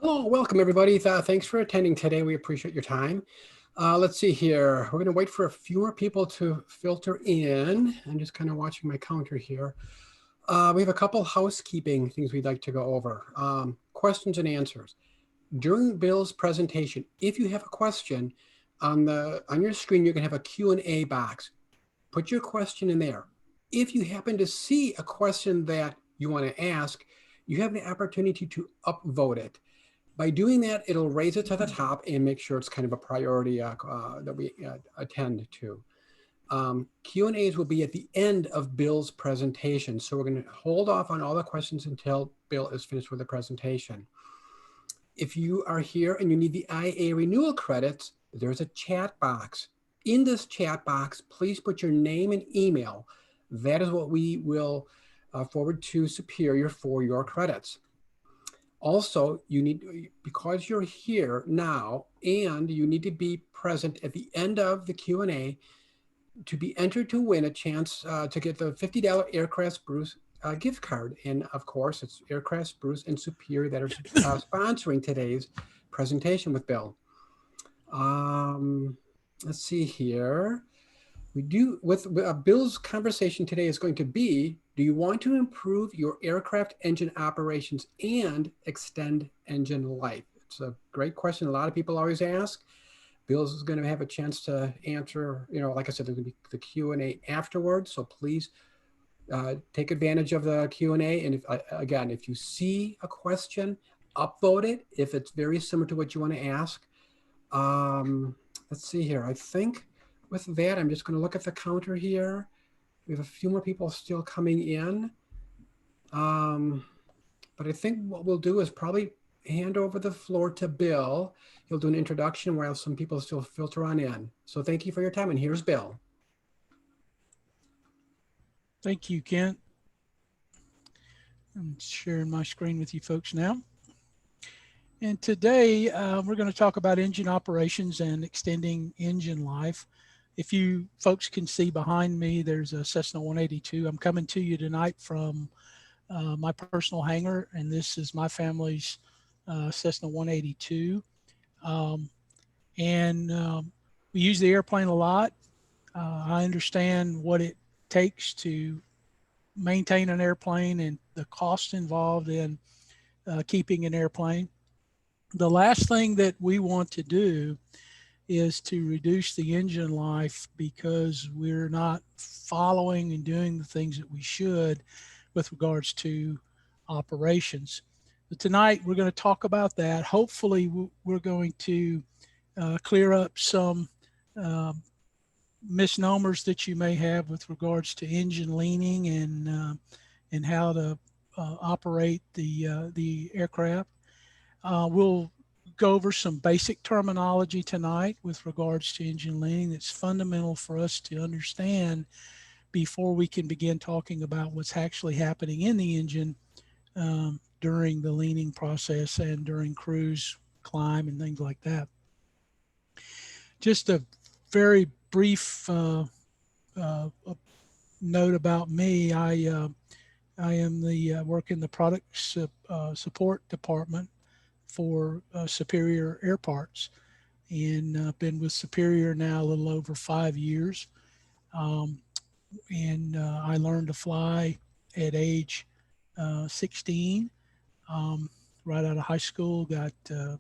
Hello, welcome everybody. Thanks for attending today. We appreciate your time. Let's see here. We're going to wait for a few more people to filter in. I'm just kind of watching my counter here. We have a couple housekeeping things we'd like to go over. Questions and answers. During Bill's presentation, if you have a question on your screen, you can have a Q&A box. Put your question in there. If you happen to see a question that you want to ask, you have the opportunity to upvote it. By doing that, it'll raise it to the top and make sure it's kind of a priority that we attend to. Q&As will be at the end of Bill's presentation. So we're going to hold off on all the questions until Bill is finished with the presentation. If you are here and you need the IA renewal credits, there's a chat box. In this chat box, please put your name and email. That is what we will forward to Superior for your credits. Also, because you're here now and you need to be present at the end of the Q&A to be entered to win a chance to get the $50 Aircraft Spruce gift card. And of course, it's Aircraft Spruce and Superior that are sponsoring today's presentation with Bill. Let's see here. Bill's conversation today is going to be, do you want to improve your aircraft engine operations and extend engine life? It's a great question. A lot of people always ask. Bill's going to have a chance to answer, like I said, there's going to be the Q&A afterwards. So please take advantage of the Q&A. And if you see a question, upvote it if it's very similar to what you want to ask. Let's see here. I think with that, I'm just going to look at the counter here. We have a few more people still coming in. But I think what we'll do is probably hand over the floor to Bill. He'll do an introduction while some people still filter on in. So thank you for your time. And here's Bill. Thank you, Kent. I'm sharing my screen with you folks now. And today we're going to talk about engine operations and extending engine life. If you folks can see behind me, there's a Cessna 182. I'm coming to you tonight from my personal hangar, and this is my family's Cessna 182. We use the airplane a lot. I understand what it takes to maintain an airplane and the cost involved in keeping an airplane. The last thing that we want to do is to reduce the engine life because we're not following and doing the things that we should with regards to operations. But tonight we're going to talk about that. Hopefully we're going to clear up some misnomers that you may have with regards to engine leaning and how to operate the aircraft. We'll go over some basic terminology tonight with regards to engine leaning that's fundamental for us to understand before we can begin talking about what's actually happening in the engine during the leaning process and during cruise, climb, and things like that. Just a very brief note about me. I work in the product support department for Superior Air Parts, and I've been with Superior now a little over 5 years. I learned to fly at age 16, right out of high school, got an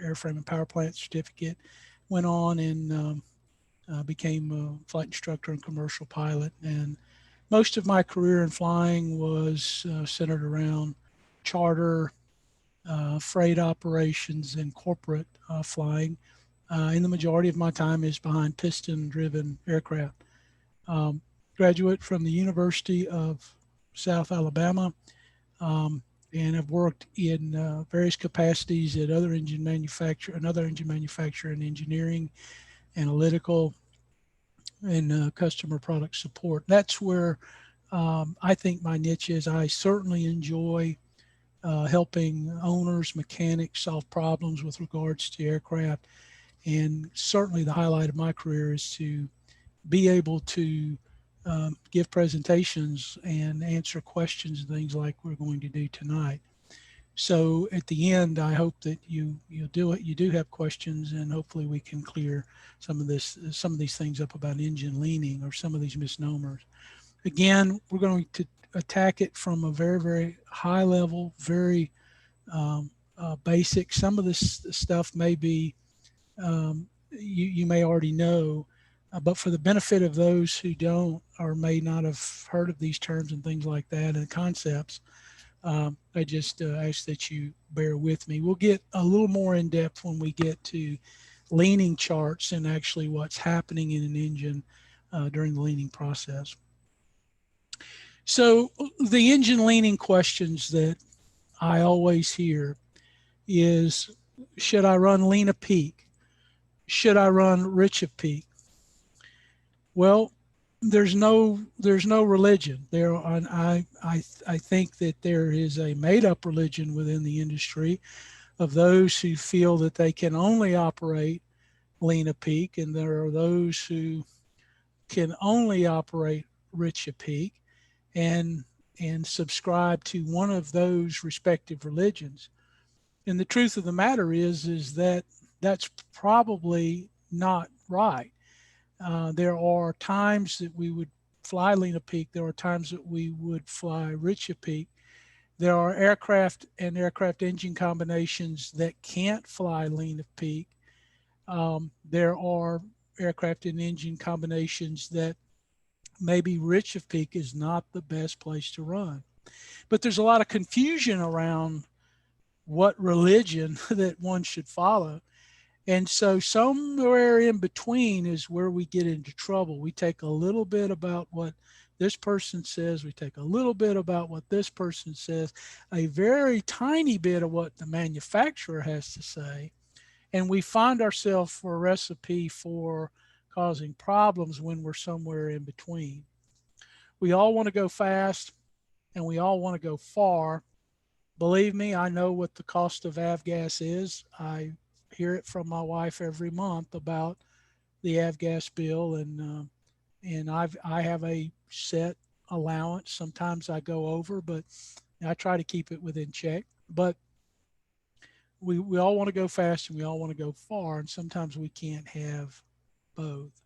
airframe and power plant certificate, went on and became a flight instructor and commercial pilot. And most of my career in flying was centered around charter, freight operations, and corporate flying. And the majority of my time is behind piston-driven aircraft. Graduate from the University of South Alabama, and I've worked in various capacities at another engine manufacturer in engineering, analytical, and customer product support. That's where I think my niche is. I certainly enjoy helping owners, mechanics solve problems with regards to aircraft. And certainly the highlight of my career is to be able to give presentations and answer questions and things like we're going to do tonight. So at the end, I hope that you do have questions, and hopefully we can clear some of these things up about engine leaning or some of these misnomers. Again, we're going to attack it from a very, very high level, very basic. Some of this stuff may be you may already know, but for the benefit of those who don't or may not have heard of these terms and things like that and concepts, I just ask that you bear with me. We'll get a little more in depth when we get to leaning charts and actually what's happening in an engine during the leaning process. So the engine leaning questions that I always hear is, should I run lean a peak? Should I run rich a peak? Well, there's no religion there. I think that there is a made up religion within the industry of those who feel that they can only operate lean a peak, and there are those who can only operate rich a peak, and subscribe to one of those respective religions. And the truth of the matter is that that's probably not right. There are times that we would fly lean a peak. There are times that we would fly rich a peak. There are aircraft and aircraft engine combinations that can't fly lean a peak. There are aircraft and engine combinations that maybe rich of peak is not the best place to run. But there's a lot of confusion around what religion that one should follow. And so somewhere in between is where we get into trouble. We take a little bit about what this person says. We take a little bit about what this person says, a very tiny bit of what the manufacturer has to say. And we find ourselves for a recipe for causing problems when we're somewhere in between. We all want to go fast and we all want to go far. Believe me, I know what the cost of avgas is. I hear it from my wife every month about the avgas bill, and I have a set allowance. Sometimes I go over, but I try to keep it within check. But we all want to go fast and we all want to go far, and sometimes we can't have both.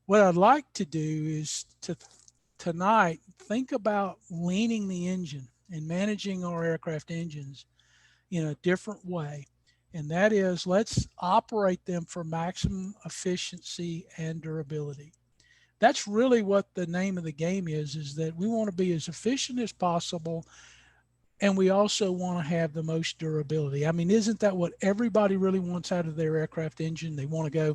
What I'd like to do is to tonight think about leaning the engine and managing our aircraft engines in a different way. And that is, let's operate them for maximum efficiency and durability. That's really what the name of the game is that we want to be as efficient as possible, and we also want to have the most durability. I mean, isn't that what everybody really wants out of their aircraft engine? They want to go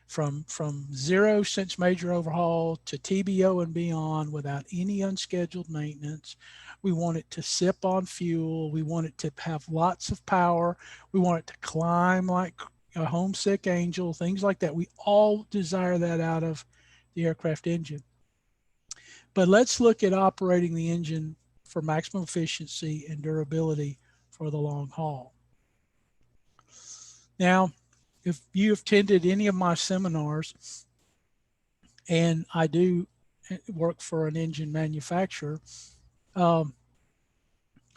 from 0 since major overhaul to TBO and beyond without any unscheduled maintenance. We want it to sip on fuel. We want it to have lots of power. We want it to climb like a homesick angel, things like that. We all desire that out of the aircraft engine. But let's look at operating the engine for maximum efficiency and durability for the long haul. Now, if you have attended any of my seminars, and I do work for an engine manufacturer, a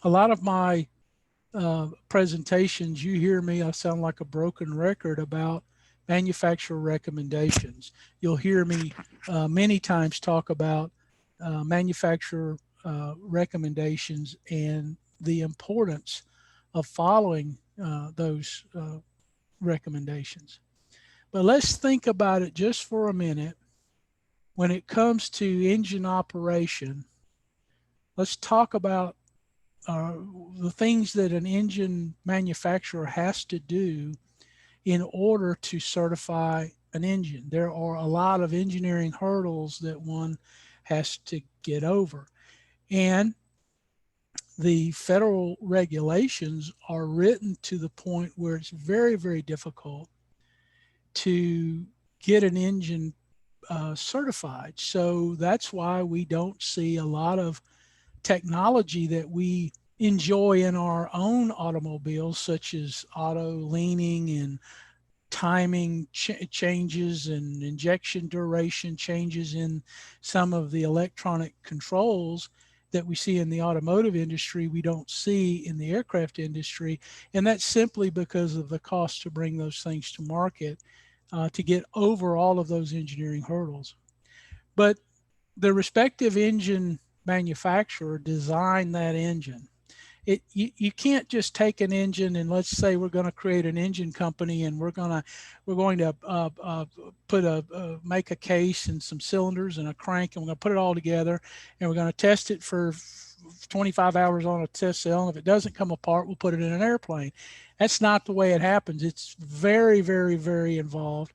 lot of my presentations, you hear me, I sound like a broken record about manufacturer recommendations. You'll hear me many times talk about manufacturer recommendations and the importance of following those recommendations. But let's think about it just for a minute. When it comes to engine operation, let's talk about the things that an engine manufacturer has to do in order to certify an engine. There are a lot of engineering hurdles that one has to get over. And the federal regulations are written to the point where it's very, very difficult to get an engine certified. So that's why we don't see a lot of technology that we enjoy in our own automobiles, such as auto leaning and timing changes and injection duration changes in some of the electronic controls. that we see in the automotive industry, we don't see in the aircraft industry. And that's simply because of the cost to bring those things to market, to get over all of those engineering hurdles. But the respective engine manufacturer designed that engine. You can't just take an engine and let's say we're going to create an engine company and we're going to put make a case and some cylinders and a crank, and we're going to put it all together and we're going to test it for 25 hours on a test cell, and if it doesn't come apart, we'll put it in an airplane. That's not the way it happens. It's very, very, very involved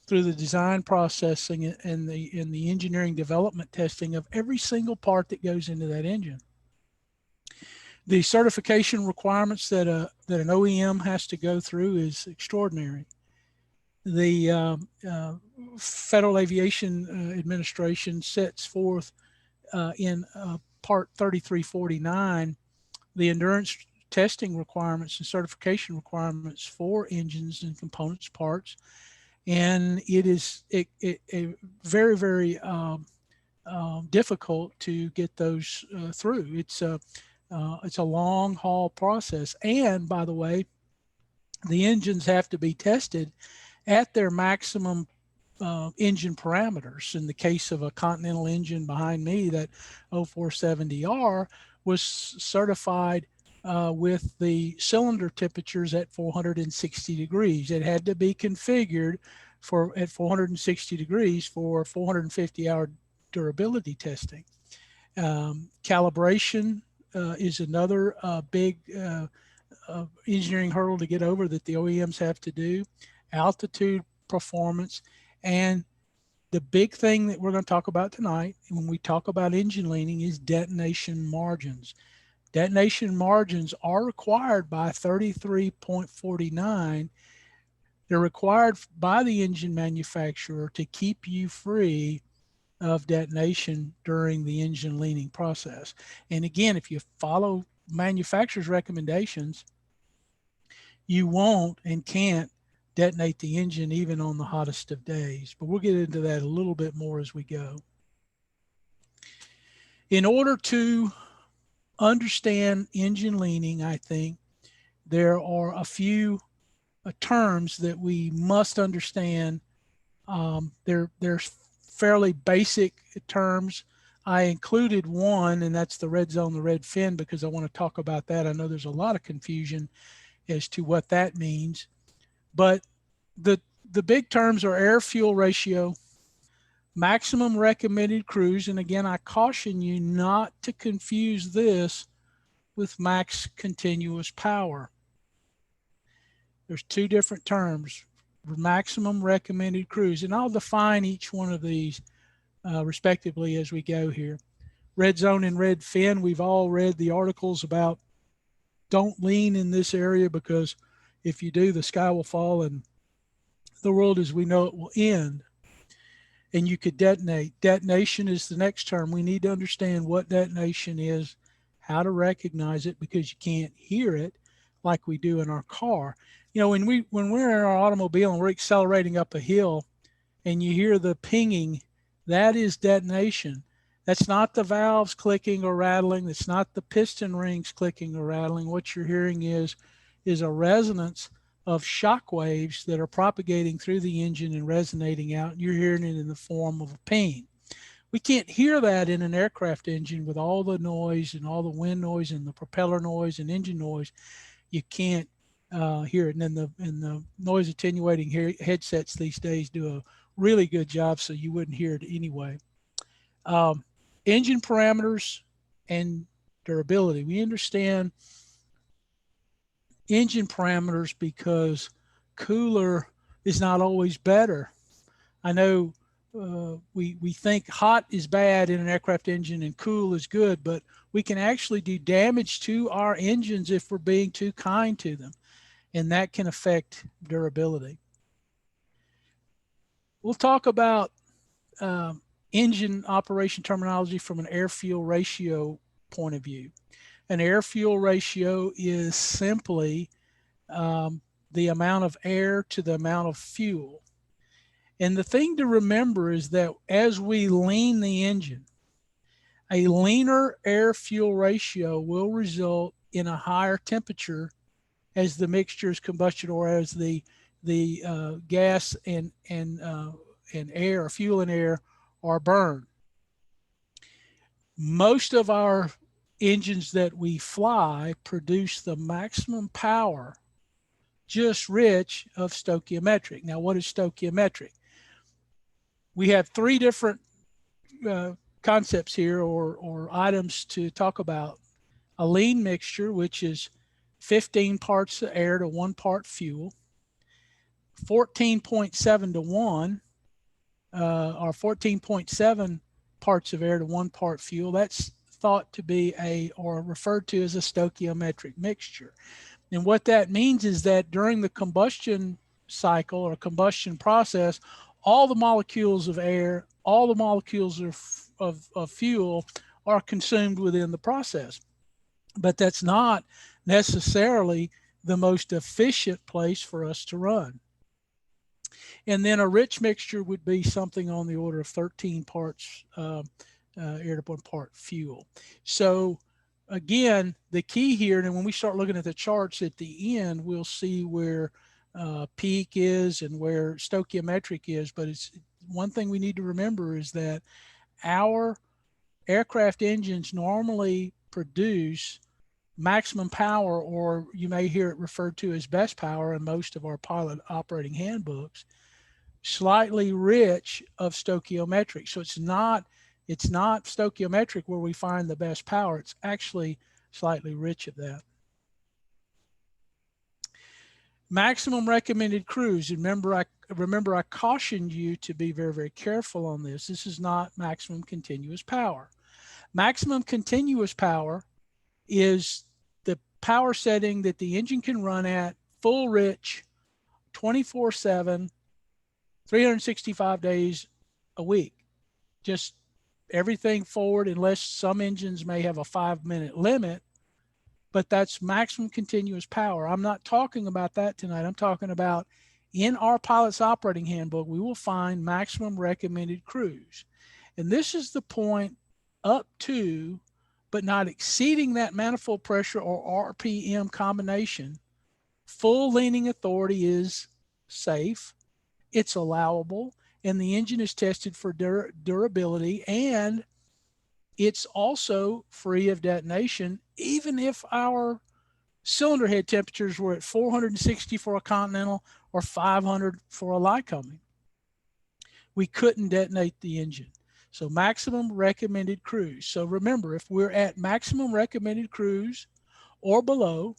through the design processing and the engineering development testing of every single part that goes into that engine. The certification requirements that an OEM has to go through is extraordinary. The Federal Aviation Administration sets forth in Part 3349 the endurance testing requirements and certification requirements for engines and components parts, and it is very, very difficult to get those through. It's a long haul process. And by the way, the engines have to be tested at their maximum engine parameters. In the case of a Continental engine behind me, that 0470R was certified with the cylinder temperatures at 460 degrees. It had to be configured at 460 degrees for 450-hour durability testing. Calibration is another big engineering hurdle to get over that the OEMs have to do. Altitude, performance, and the big thing that we're going to talk about tonight when we talk about engine leaning is detonation margins. Detonation margins are required by 33.49. They're required by the engine manufacturer to keep you free of detonation during the engine leaning process. And again, if you follow manufacturer's recommendations, you won't and can't detonate the engine even on the hottest of days. But we'll get into that a little bit more as we go. In order to understand engine leaning, I think there are a few terms that we must understand. They're fairly basic terms. I included one, and that's the red zone, the red fin, because I want to talk about that. I know there's a lot of confusion as to what that means. But the big terms are air fuel ratio, maximum recommended cruise, and again, I caution you not to confuse this with max continuous power. There's two different terms, maximum recommended cruise, and I'll define each one of these respectively as we go here. Red zone and red fin, we've all read the articles about don't lean in this area because if you do, the sky will fall and the world as we know it will end. And you could detonate. Detonation is the next term. We need to understand what detonation is, how to recognize it, because you can't hear it like we do in our car. You know, when we're in our automobile and we're accelerating up a hill and you hear the pinging, that is detonation. That's not the valves clicking or rattling. That's not the piston rings clicking or rattling. What you're hearing is a resonance of shock waves that are propagating through the engine and resonating out. You're hearing it in the form of a ping. We can't hear that in an aircraft engine with all the noise and all the wind noise and the propeller noise and engine noise. You can't hear it. And then the noise attenuating headsets these days do a really good job, so you wouldn't hear it anyway. Engine parameters and durability. We understand engine parameters because cooler is not always better. I know we think hot is bad in an aircraft engine and cool is good, but we can actually do damage to our engines if we're being too kind to them, and that can affect durability. We'll talk about engine operation terminology from an air-fuel ratio point of view. An air-fuel ratio is simply the amount of air to the amount of fuel. And the thing to remember is that as we lean the engine, A leaner air-fuel ratio will result in a higher temperature as the mixture is combustion, or as the gas and air, or fuel and air, are burned. Most of our engines that we fly produce the maximum power just rich of stoichiometric. Now, what is stoichiometric? We have three different concepts here, or items to talk about. A lean mixture, which is 15 parts of air to 1 part fuel, 14.7 to 1, or 14.7 parts of air to 1 part fuel. That's thought to be or referred to as a stoichiometric mixture. And what that means is that during the combustion cycle or combustion process, all the molecules of air, all the molecules of fuel are consumed within the process. But that's not necessarily the most efficient place for us to run. And then a rich mixture would be something on the order of 13 parts air to 1 part fuel. So again, the key here, and when we start looking at the charts at the end, we'll see where peak is and where stoichiometric is. But it's one thing we need to remember is that our aircraft engines normally produce maximum power, or you may hear it referred to as best power in most of our pilot operating handbooks, slightly rich of stoichiometric. So it's not stoichiometric where we find the best power. It's actually slightly rich of that. Maximum recommended cruise. Remember I cautioned you to be very, very careful on this. This is not maximum continuous power. Maximum continuous power is the power setting that the engine can run at full rich 24/7, 365 days a week. Just everything forward, unless some engines may have a 5-minute limit, but that's maximum continuous power. I'm not talking about that tonight. I'm talking about in our pilot's operating handbook, we will find maximum recommended cruise. And this is the point up to, but not exceeding, that manifold pressure or RPM combination. Full leaning authority is safe, it's allowable, and the engine is tested for durability, and it's also free of detonation, even if our cylinder head temperatures were at 460 for a Continental or 500 for a Lycoming. We couldn't detonate the engine. So maximum recommended cruise. So remember, if we're at maximum recommended cruise or below,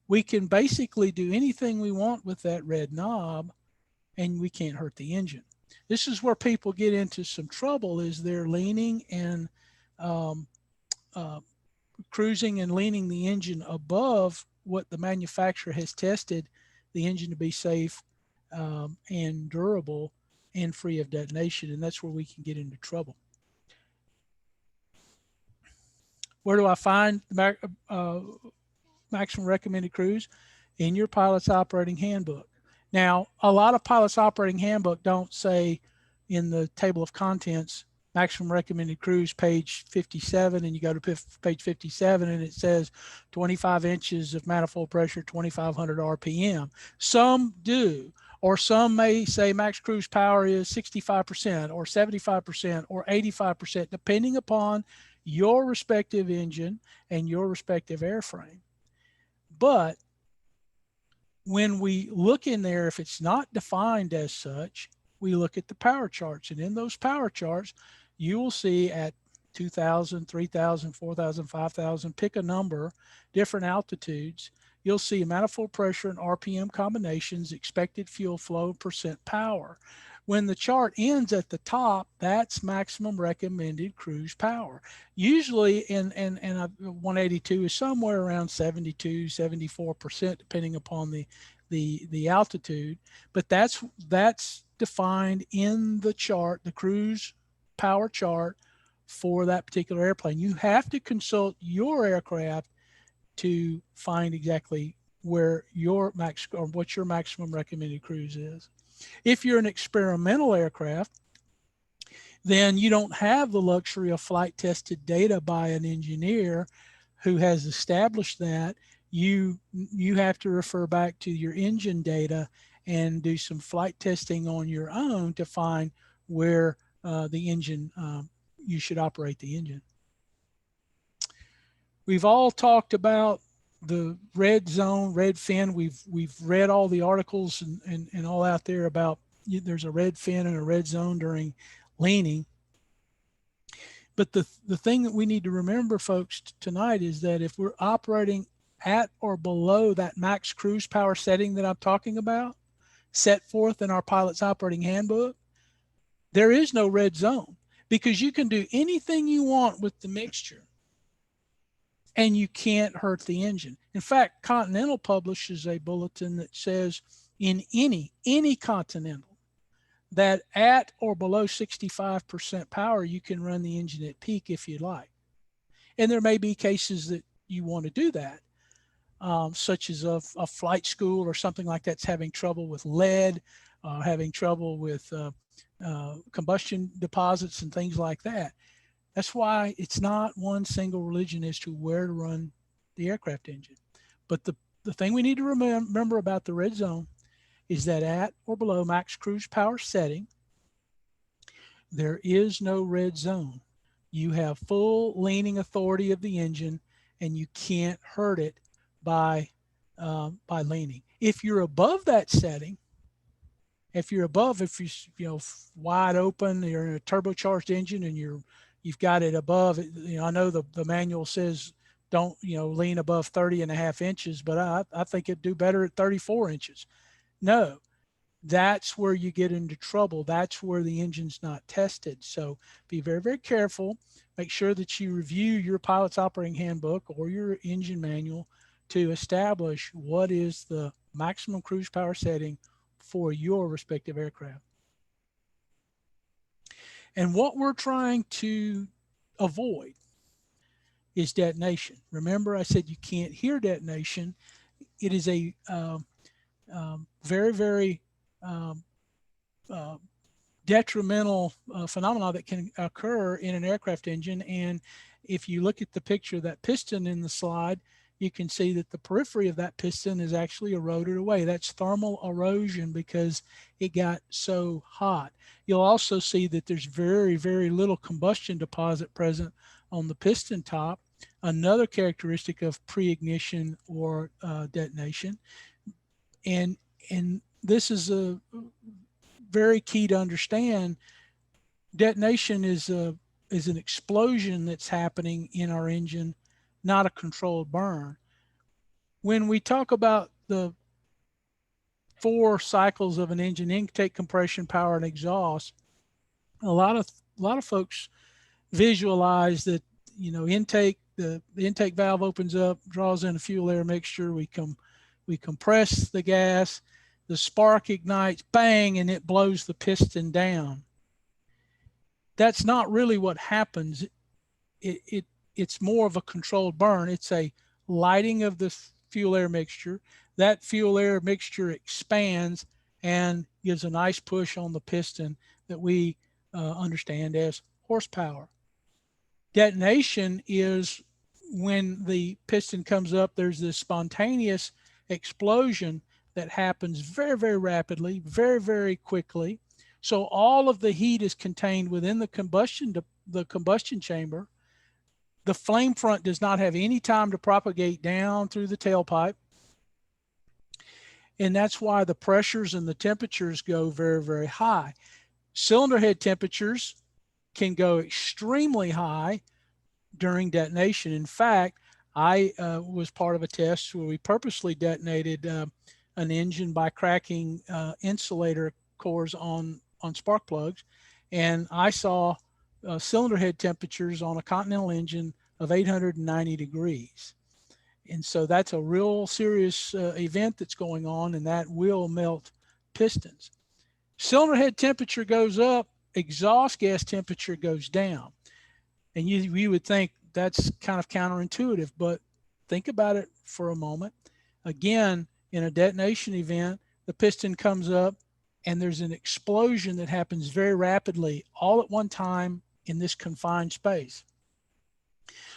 we can basically do anything we want with that red knob, and we can't hurt the engine. This is where people get into some trouble, is they're leaning and cruising and leaning the engine above what the manufacturer has tested the engine to be safe and durable and free of detonation. And that's where we can get into trouble. Where do I find the maximum recommended cruise? In your pilot's operating handbook. Now, a lot of pilots operating handbook don't say in the table of contents, maximum recommended cruise, page 57, and you go to page 57 and it says 25 inches of manifold pressure, 2,500 RPM. Some do, or some may say max cruise power is 65% or 75% or 85%, depending upon your respective engine and your respective airframe. But when we look in there, if it's not defined as such, we look at the power charts. And in those power charts, you will see at 2,000, 3,000, 4,000, 5,000, pick a number, different altitudes, you'll see manifold pressure and RPM combinations, expected fuel flow, percent power. When the chart ends at the top, that's maximum recommended cruise power. Usually in 182 is somewhere around 72, 74%, depending upon the altitude. But that's defined in the chart, the cruise power chart for that particular airplane. You have to consult your aircraft to find exactly where your max, or what your maximum recommended cruise is. If you're an experimental aircraft, then you don't have the luxury of flight tested data by an engineer who has established that. You have to refer back to your engine data and do some flight testing on your own to find where the engine you should operate the engine. We've all talked about the red zone, red fin. We've read all the articles and all out there about there's a red fin and a red zone during leaning. But the thing that we need to remember, folks, tonight is that if we're operating at or below that max cruise power setting that I'm talking about, set forth in our pilot's operating handbook, there is no red zone, because you can do anything you want with the mixture and you can't hurt the engine. In fact, Continental publishes a bulletin that says in any Continental that at or below 65% power, you can run the engine at peak if you'd like. And there may be cases that you want to do that, such as a flight school or something like that's having trouble with lead, having trouble with combustion deposits and things like that. That's why it's not one single religion as to where to run the aircraft engine. But the thing we need to remember about the red zone is that at or below max cruise power setting, there is no red zone. You have full leaning authority of the engine, and you can't hurt it by leaning. If you're above that setting, if you're wide open, you're in a turbocharged engine and you've got it above, I know the manual says don't, lean above 30.5 inches, but I think it'd do better at 34 inches. No, that's where you get into trouble. That's where the engine's not tested. So be very, very careful. Make sure that you review your pilot's operating handbook or your engine manual to establish what is the maximum cruise power setting for your respective aircraft. And what we're trying to avoid is detonation. Remember, I said you can't hear detonation. It is a very, very detrimental phenomena that can occur in an aircraft engine. And if you look at the picture of that piston in the slide, you can see that the periphery of that piston is actually eroded away. That's thermal erosion because it got so hot. You'll also see that there's very, very little combustion deposit present on the piston top, another characteristic of pre-ignition or detonation. And this is a very key to understand. Detonation is an explosion that's happening in our engine, not a controlled burn. When we talk about the 4 cycles of an engine: intake, compression, power, and exhaust, a lot of folks visualize that, intake, the intake valve opens up, draws in a fuel air mixture, we compress the gas, the spark ignites, bang, and it blows the piston down. That's not really what happens. It's more of a controlled burn. It's a lighting of the fuel air mixture. That fuel air mixture expands and gives a nice push on the piston that we understand as horsepower. Detonation is when the piston comes up, there's this spontaneous explosion that happens very, very rapidly, very, very quickly. So all of the heat is contained within the combustion chamber. The flame front does not have any time to propagate down through the tailpipe. And that's why the pressures and the temperatures go very, very high. Cylinder head temperatures can go extremely high during detonation. In fact, I was part of a test where we purposely detonated an engine by cracking insulator cores on spark plugs. And I saw cylinder head temperatures on a Continental engine of 890 degrees. And so that's a real serious event that's going on, and that will melt pistons. Cylinder head temperature goes up, exhaust gas temperature goes down. And you would think that's kind of counterintuitive, but think about it for a moment. Again, in a detonation event, the piston comes up, and there's an explosion that happens very rapidly all at one time in this confined space.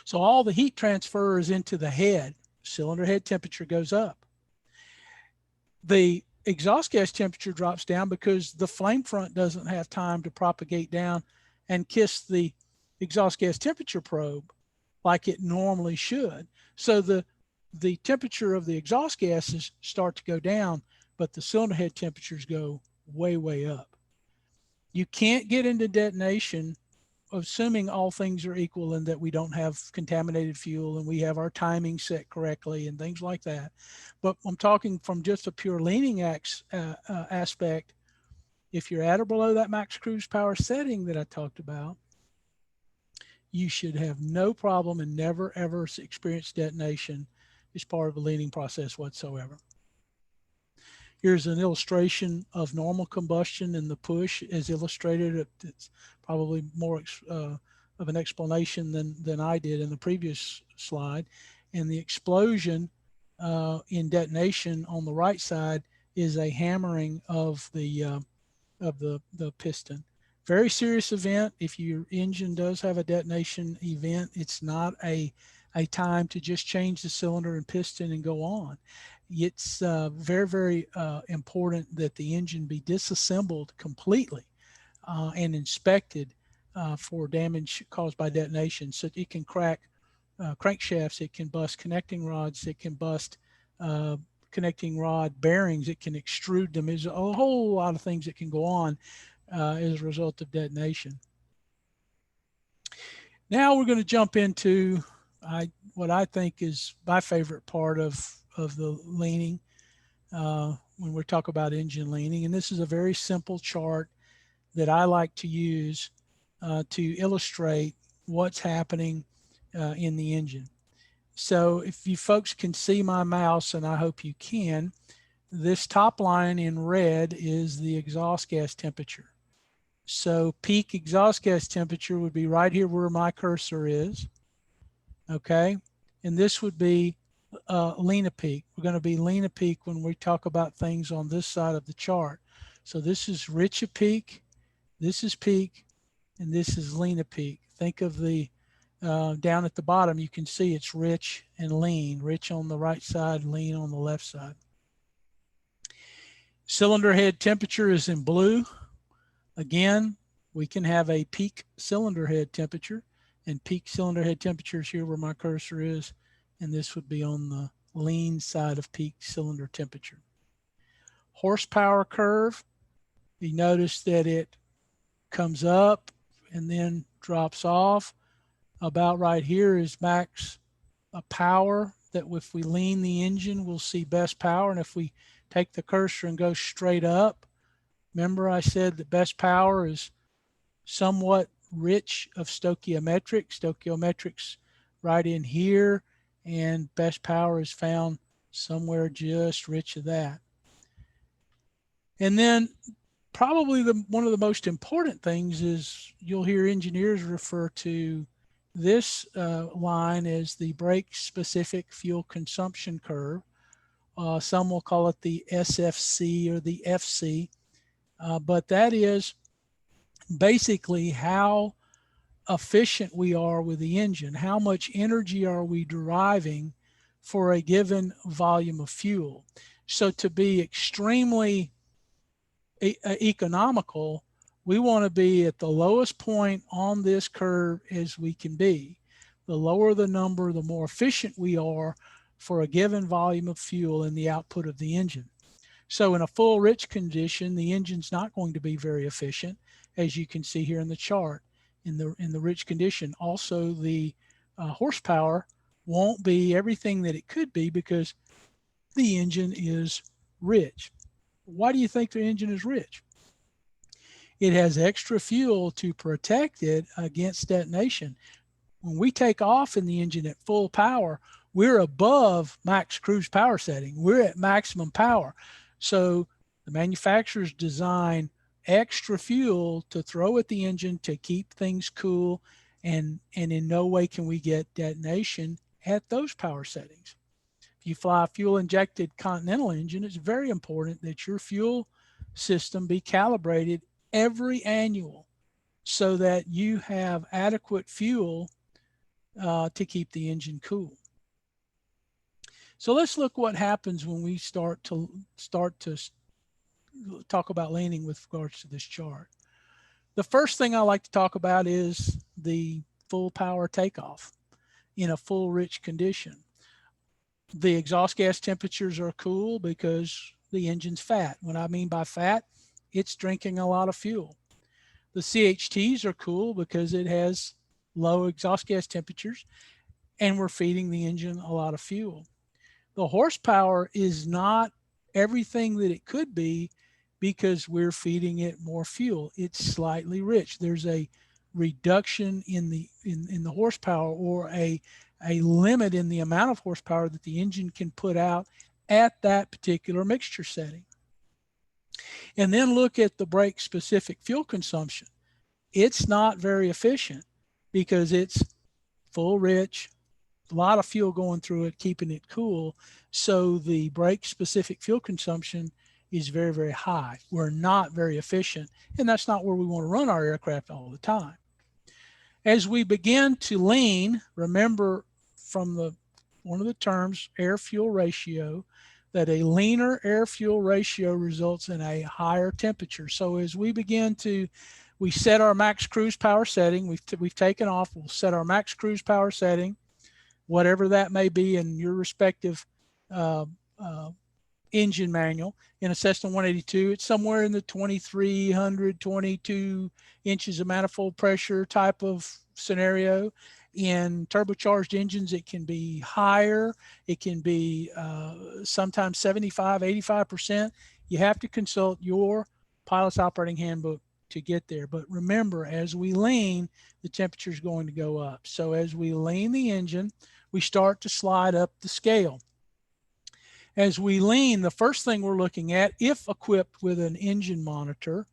So all the heat transfers into the head, cylinder head temperature goes up. The exhaust gas temperature drops down because the flame front doesn't have time to propagate down and kiss the exhaust gas temperature probe like it normally should. So the temperature of the exhaust gases start to go down, but the cylinder head temperatures go way, way up. You can't get into detonation assuming all things are equal and that we don't have contaminated fuel and we have our timing set correctly and things like that. But I'm talking from just a pure leaning aspect. If you're at or below that max cruise power setting that I talked about, you should have no problem and never ever experience detonation as part of the leaning process whatsoever. Here's an illustration of normal combustion and the push as illustrated. It's probably more of an explanation than I did in the previous slide. And the explosion in detonation on the right side is a hammering of the piston. Very serious event. If your engine does have a detonation event, it's not a time to just change the cylinder and piston and go on. It's very, very important that the engine be disassembled completely and inspected for damage caused by detonation. So it can crack crankshafts, it can bust connecting rods, it can bust connecting rod bearings, it can extrude them. There's a whole lot of things that can go on as a result of detonation. Now we're going to jump into what I think is my favorite part of the leaning when we talk about engine leaning. And this is a very simple chart that I like to use to illustrate what's happening in the engine. So if you folks can see my mouse, and I hope you can, this top line in red is the exhaust gas temperature. So peak exhaust gas temperature would be right here where my cursor is, okay? And this would be Lena peak. We're going to be Lena peak when we talk about things on this side of the chart. So this is Richa peak, this is peak, and this is Lena peak. Think of the down at the bottom, you can see it's rich and lean. Rich on the right side, lean on the left side. Cylinder head temperature is in blue. Again, we can have a peak cylinder head temperature, and peak cylinder head temperature is here where my cursor is, and this would be on the lean side of peak cylinder temperature. Horsepower curve, you notice that it comes up and then drops off. About right here is max power, that if we lean the engine, we'll see best power. And if we take the cursor and go straight up, remember I said that best power is somewhat rich of stoichiometric. Stoichiometric's right in here, and best power is found somewhere just rich of that. And then probably one of the most important things is you'll hear engineers refer to this line as the brake specific fuel consumption curve. Some will call it the SFC or the FC, but that is basically how efficient we are with the engine. How much energy are we deriving for a given volume of fuel? So to be extremely economical, we want to be at the lowest point on this curve as we can be. The lower the number, the more efficient we are for a given volume of fuel in the output of the engine. So in a full rich condition, the engine's not going to be very efficient, as you can see here in the chart. In the rich condition, also the horsepower won't be everything that it could be because the engine is rich. Why do you think the engine is rich? It has extra fuel to protect it against detonation. When we take off in the engine at full power, we're above max cruise power setting. We're at maximum power. So the manufacturers design extra fuel to throw at the engine to keep things cool, and in no way can we get detonation at those power settings. If you fly a fuel injected Continental engine, it's very important that your fuel system be calibrated every annual so that you have adequate fuel to keep the engine cool. So let's look what happens when we start to talk about leaning with regards to this chart. The first thing I like to talk about is the full power takeoff in a full rich condition. The exhaust gas temperatures are cool because the engine's fat. What I mean by fat, it's drinking a lot of fuel. The CHTs are cool because it has low exhaust gas temperatures and we're feeding the engine a lot of fuel. The horsepower is not everything that it could be because we're feeding it more fuel. It's slightly rich. There's a reduction in the horsepower, or a limit in the amount of horsepower that the engine can put out at that particular mixture setting. And then look at the brake specific fuel consumption. It's not very efficient because it's full rich, a lot of fuel going through it, keeping it cool. So the brake specific fuel consumption is very, very high. We're not very efficient, and that's not where we want to run our aircraft all the time. As we begin to lean, remember from one of the terms, air-fuel ratio, that a leaner air-fuel ratio results in a higher temperature. So as we we set our max cruise power setting, we've taken off, we'll set our max cruise power setting, whatever that may be in your respective engine manual. In a Cessna 182, it's somewhere in the 2,300, 22 inches of manifold pressure type of scenario. In turbocharged engines, it can be higher. It can be sometimes 75, 85%. You have to consult your pilot's operating handbook to get there. But remember, as we lean, the temperature is going to go up. So as we lean the engine, we start to slide up the scale. As we lean, the first thing we're looking at, if equipped with an engine monitor,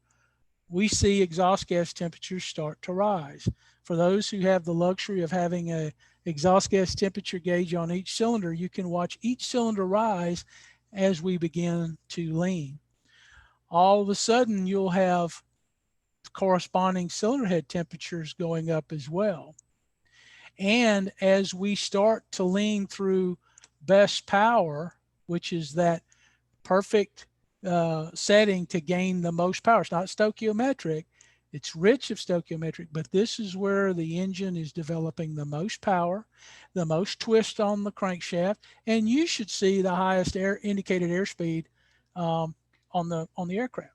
we see exhaust gas temperatures start to rise. For those who have the luxury of having a exhaust gas temperature gauge on each cylinder, you can watch each cylinder rise as we begin to lean. All of a sudden, you'll have corresponding cylinder head temperatures going up as well. And as we start to lean through best power, which is that perfect setting to gain the most power. It's not stoichiometric. It's rich of stoichiometric, but this is where the engine is developing the most power, the most twist on the crankshaft, and you should see the highest indicated airspeed on the aircraft.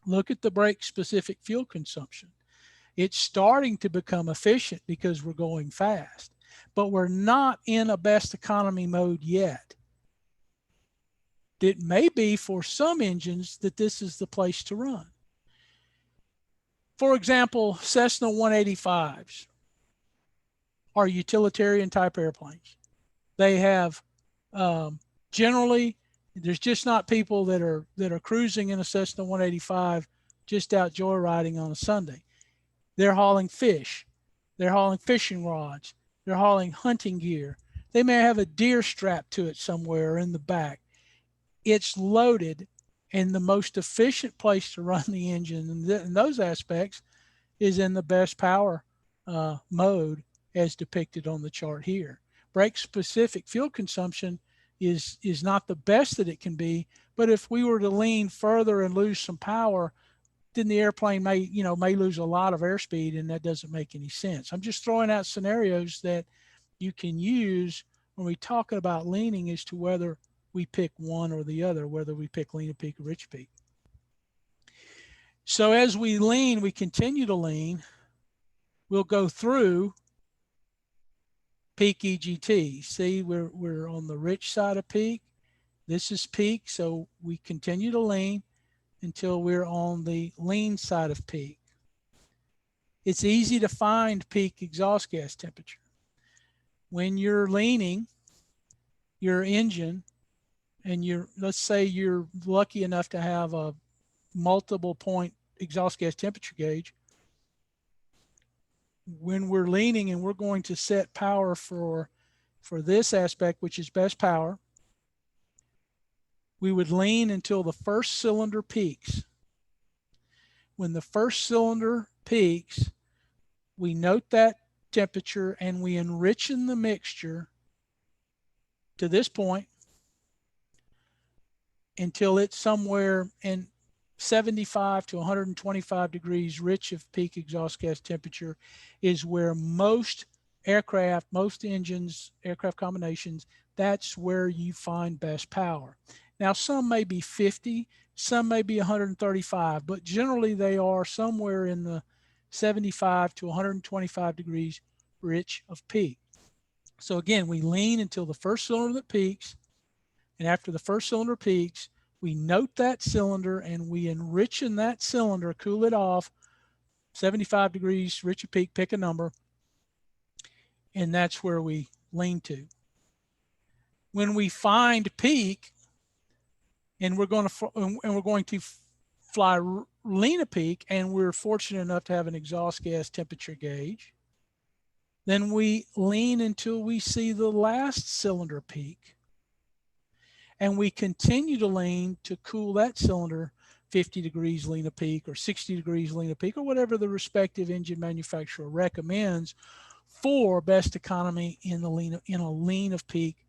Look at the brake specific fuel consumption. It's starting to become efficient because we're going fast, but we're not in a best economy mode yet. It may be for some engines that this is the place to run. For example, Cessna 185s are utilitarian type airplanes. They have generally, there's just not people that are cruising in a Cessna 185 just out joyriding on a Sunday. They're hauling fish. They're hauling fishing rods. They're hauling hunting gear. They may have a deer strapped to it somewhere in the back. It's loaded, and the most efficient place to run the engine in those aspects is in the best power mode as depicted on the chart here. Brake specific fuel consumption is not the best that it can be, but if we were to lean further and lose some power, then the airplane may lose a lot of airspeed, and that doesn't make any sense. I'm just throwing out scenarios that you can use when we talk about leaning as to whether we pick one or the other, whether we pick lean peak or rich peak. So as we lean, we continue to lean. We'll go through peak EGT. See, we're on the rich side of peak. This is peak, so we continue to lean until we're on the lean side of peak. It's easy to find peak exhaust gas temperature. When you're leaning your engine, and let's say you're lucky enough to have a multiple point exhaust gas temperature gauge, when we're leaning and we're going to set power for this aspect, which is best power, We would lean until the first cylinder peaks. When the first cylinder peaks, we note that temperature and we enrichen the mixture to this point until it's somewhere in 75 to 125 degrees rich of peak exhaust gas temperature is where most aircraft, most engines, aircraft combinations, that's where you find best power. Now, some may be 50, some may be 135, but generally they are somewhere in the 75 to 125 degrees rich of peak. So again, we lean until the first cylinder that peaks, and after the first cylinder peaks, we note that cylinder and we enrichen that cylinder, cool it off, 75 degrees rich of peak, pick a number, and that's where we lean to. When we find peak, and we're going to fly lean a peak, and we're fortunate enough to have an exhaust gas temperature gauge, then we lean until we see the last cylinder peak, and we continue to lean to cool that cylinder 50 degrees lean a peak or 60 degrees lean a peak or whatever the respective engine manufacturer recommends for best economy in a lean of peak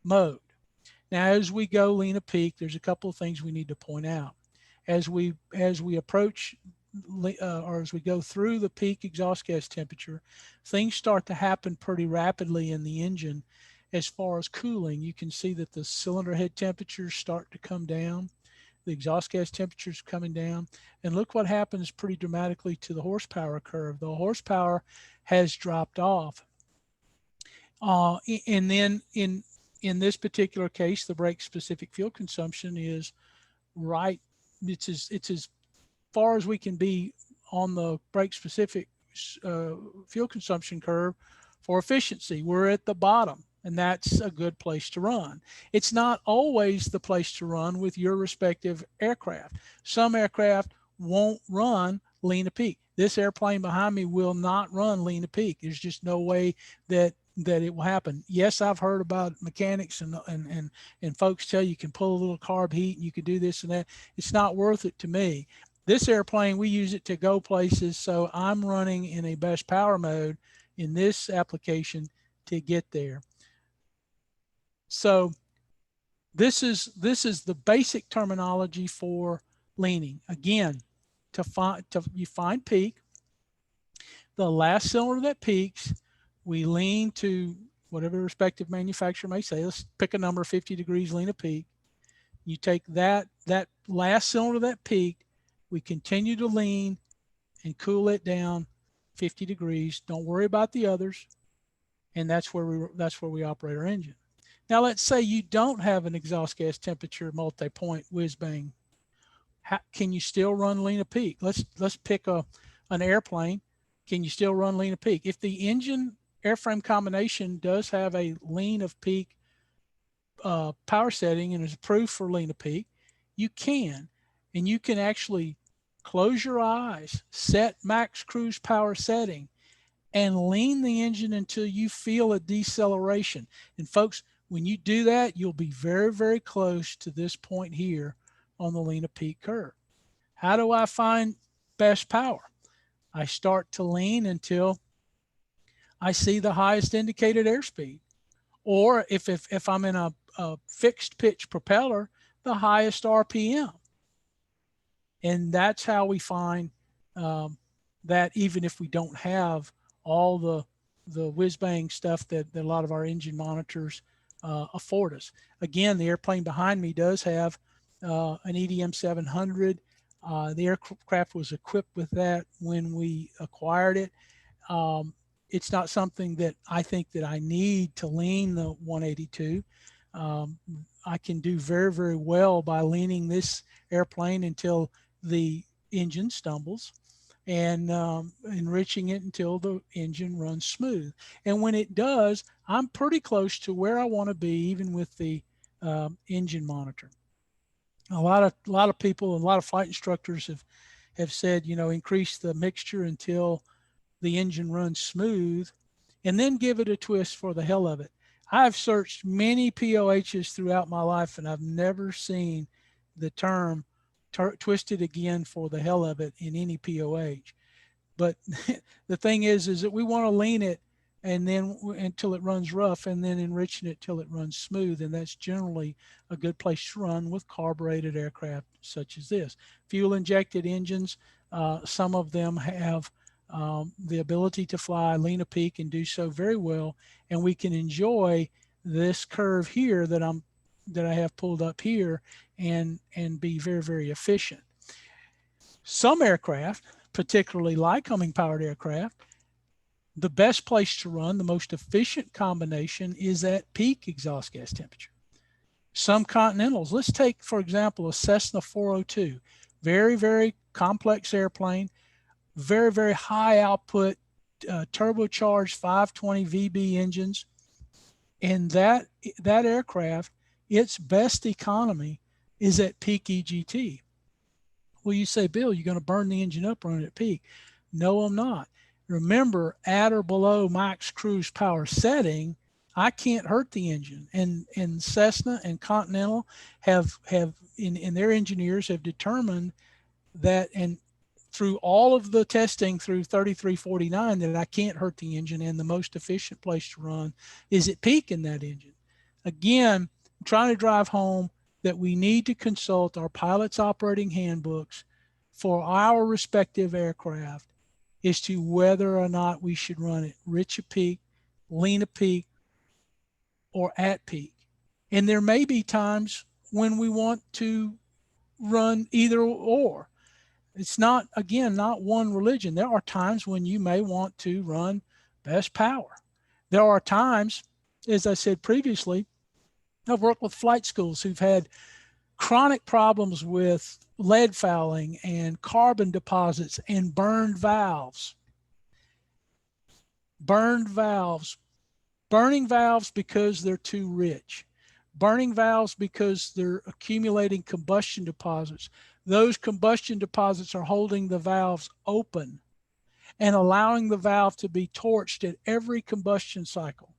mode. Now, as we go lean of peak, there's a couple of things we need to point out. As we approach or as we go through the peak exhaust gas temperature, things start to happen pretty rapidly in the engine. As far as cooling, you can see that the cylinder head temperatures start to come down, the exhaust gas temperatures coming down, and look what happens pretty dramatically to the horsepower curve. The horsepower has dropped off. And then in this particular case, the brake specific fuel consumption is right. It's as far as we can be on the brake specific fuel consumption curve for efficiency. We're at the bottom, and that's a good place to run. It's not always the place to run with your respective aircraft. Some aircraft won't run lean to peak. This airplane behind me will not run lean to peak. There's just no way that it will happen. Yes, I've heard about mechanics and folks tell you can pull a little carb heat and you can do this and that. It's not worth it to me. This airplane, we use it to go places, so I'm running in a best power mode in this application to get there. So this is the basic terminology for leaning. Again, you find peak, the last cylinder that peaks, we lean to whatever the respective manufacturer may say. Let's pick a number, 50 degrees lean of peak. You take that last cylinder that peaked, we continue to lean and cool it down 50 degrees. Don't worry about the others. And that's where we operate our engine. Now, let's say you don't have an exhaust gas temperature multi-point whiz bang. Can you still run lean of peak? Let's pick an airplane. Can you still run lean of peak? If the engine airframe combination does have a lean of peak power setting and is approved for lean of peak, you can. And you can actually close your eyes, set max cruise power setting, and lean the engine until you feel a deceleration. And folks, when you do that, you'll be very, very close to this point here on the lean of peak curve. How do I find best power? I start to lean until I see the highest indicated airspeed. Or if I'm in a fixed pitch propeller, the highest RPM. And that's how we find that even if we don't have all the whiz-bang stuff that a lot of our engine monitors afford us. Again, the airplane behind me does have an EDM 700. The aircraft was equipped with that when we acquired it. It's not something that I think that I need to lean the 182. I can do very, very well by leaning this airplane until the engine stumbles and enriching it until the engine runs smooth. And when it does, I'm pretty close to where I want to be, even with the engine monitor. A lot of people, a lot of flight instructors have said, increase the mixture until the engine runs smooth and then give it a twist for the hell of it. I've searched many POHs throughout my life, and I've never seen the term twisted again for the hell of it in any POH. But the thing is that we want to lean it and then until it runs rough, and then enriching it till it runs smooth. And that's generally a good place to run with carbureted aircraft such as this. Fuel injected engines, some of them have the ability to fly lean a peak and do so very well. And we can enjoy this curve here that I have pulled up here and be very, very efficient. Some aircraft, particularly Lycoming powered aircraft, the best place to run, the most efficient combination is at peak exhaust gas temperature. Some Continentals, let's take, for example, a Cessna 402, very, very complex airplane, very, very high output, turbocharged 520 VB engines. And that aircraft, its best economy is at peak EGT. Well, you say, Bill, you're going to burn the engine up running at peak. No, I'm not. Remember, at or below max cruise power setting, I can't hurt the engine. And Cessna and Continental have in their engineers have determined that, and through all of the testing through 3349, that I can't hurt the engine, and the most efficient place to run is at peak in that engine. Again, I'm trying to drive home that we need to consult our pilot's operating handbooks for our respective aircraft as to whether or not we should run it rich at peak, lean at peak, or at peak. And there may be times when we want to run either or. It's not, again, not one religion. There are times when you may want to run best power. There are times, as I said previously, I've worked with flight schools who've had chronic problems with lead fouling and carbon deposits and burned valves. Burned valves. Burning valves because they're too rich. Burning valves because they're accumulating combustion deposits. Those combustion deposits are holding the valves open and allowing the valve to be torched at every combustion cycle.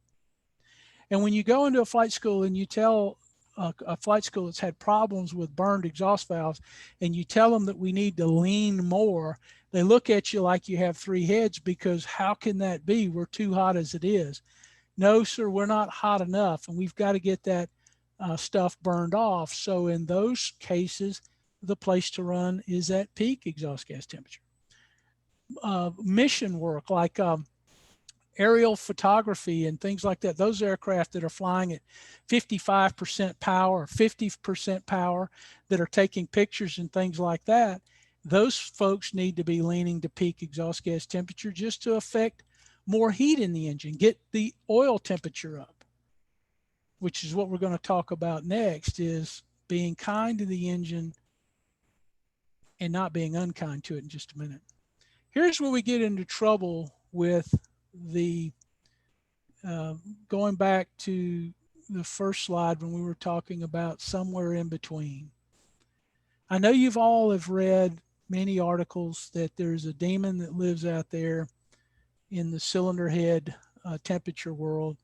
And when you go into a flight school and you tell a flight school that's had problems with burned exhaust valves, and you tell them that we need to lean more, they look at you like you have three heads, because how can that be? We're too hot as it is. No, sir, we're not hot enough, and we've got to get that stuff burned off. So in those cases, the place to run is at peak exhaust gas temperature. Mission work like aerial photography and things like that, those aircraft that are flying at 55% power, 50% power, that are taking pictures and things like that, those folks need to be leaning to peak exhaust gas temperature just to affect more heat in the engine, get the oil temperature up, which is what we're going to talk about next, is being kind to the engine and not being unkind to it in just a minute. Here's where we get into trouble with the, going back to the first slide when we were talking about somewhere in between. I know you've all have read many articles that there's a demon that lives out there in the cylinder head temperature world,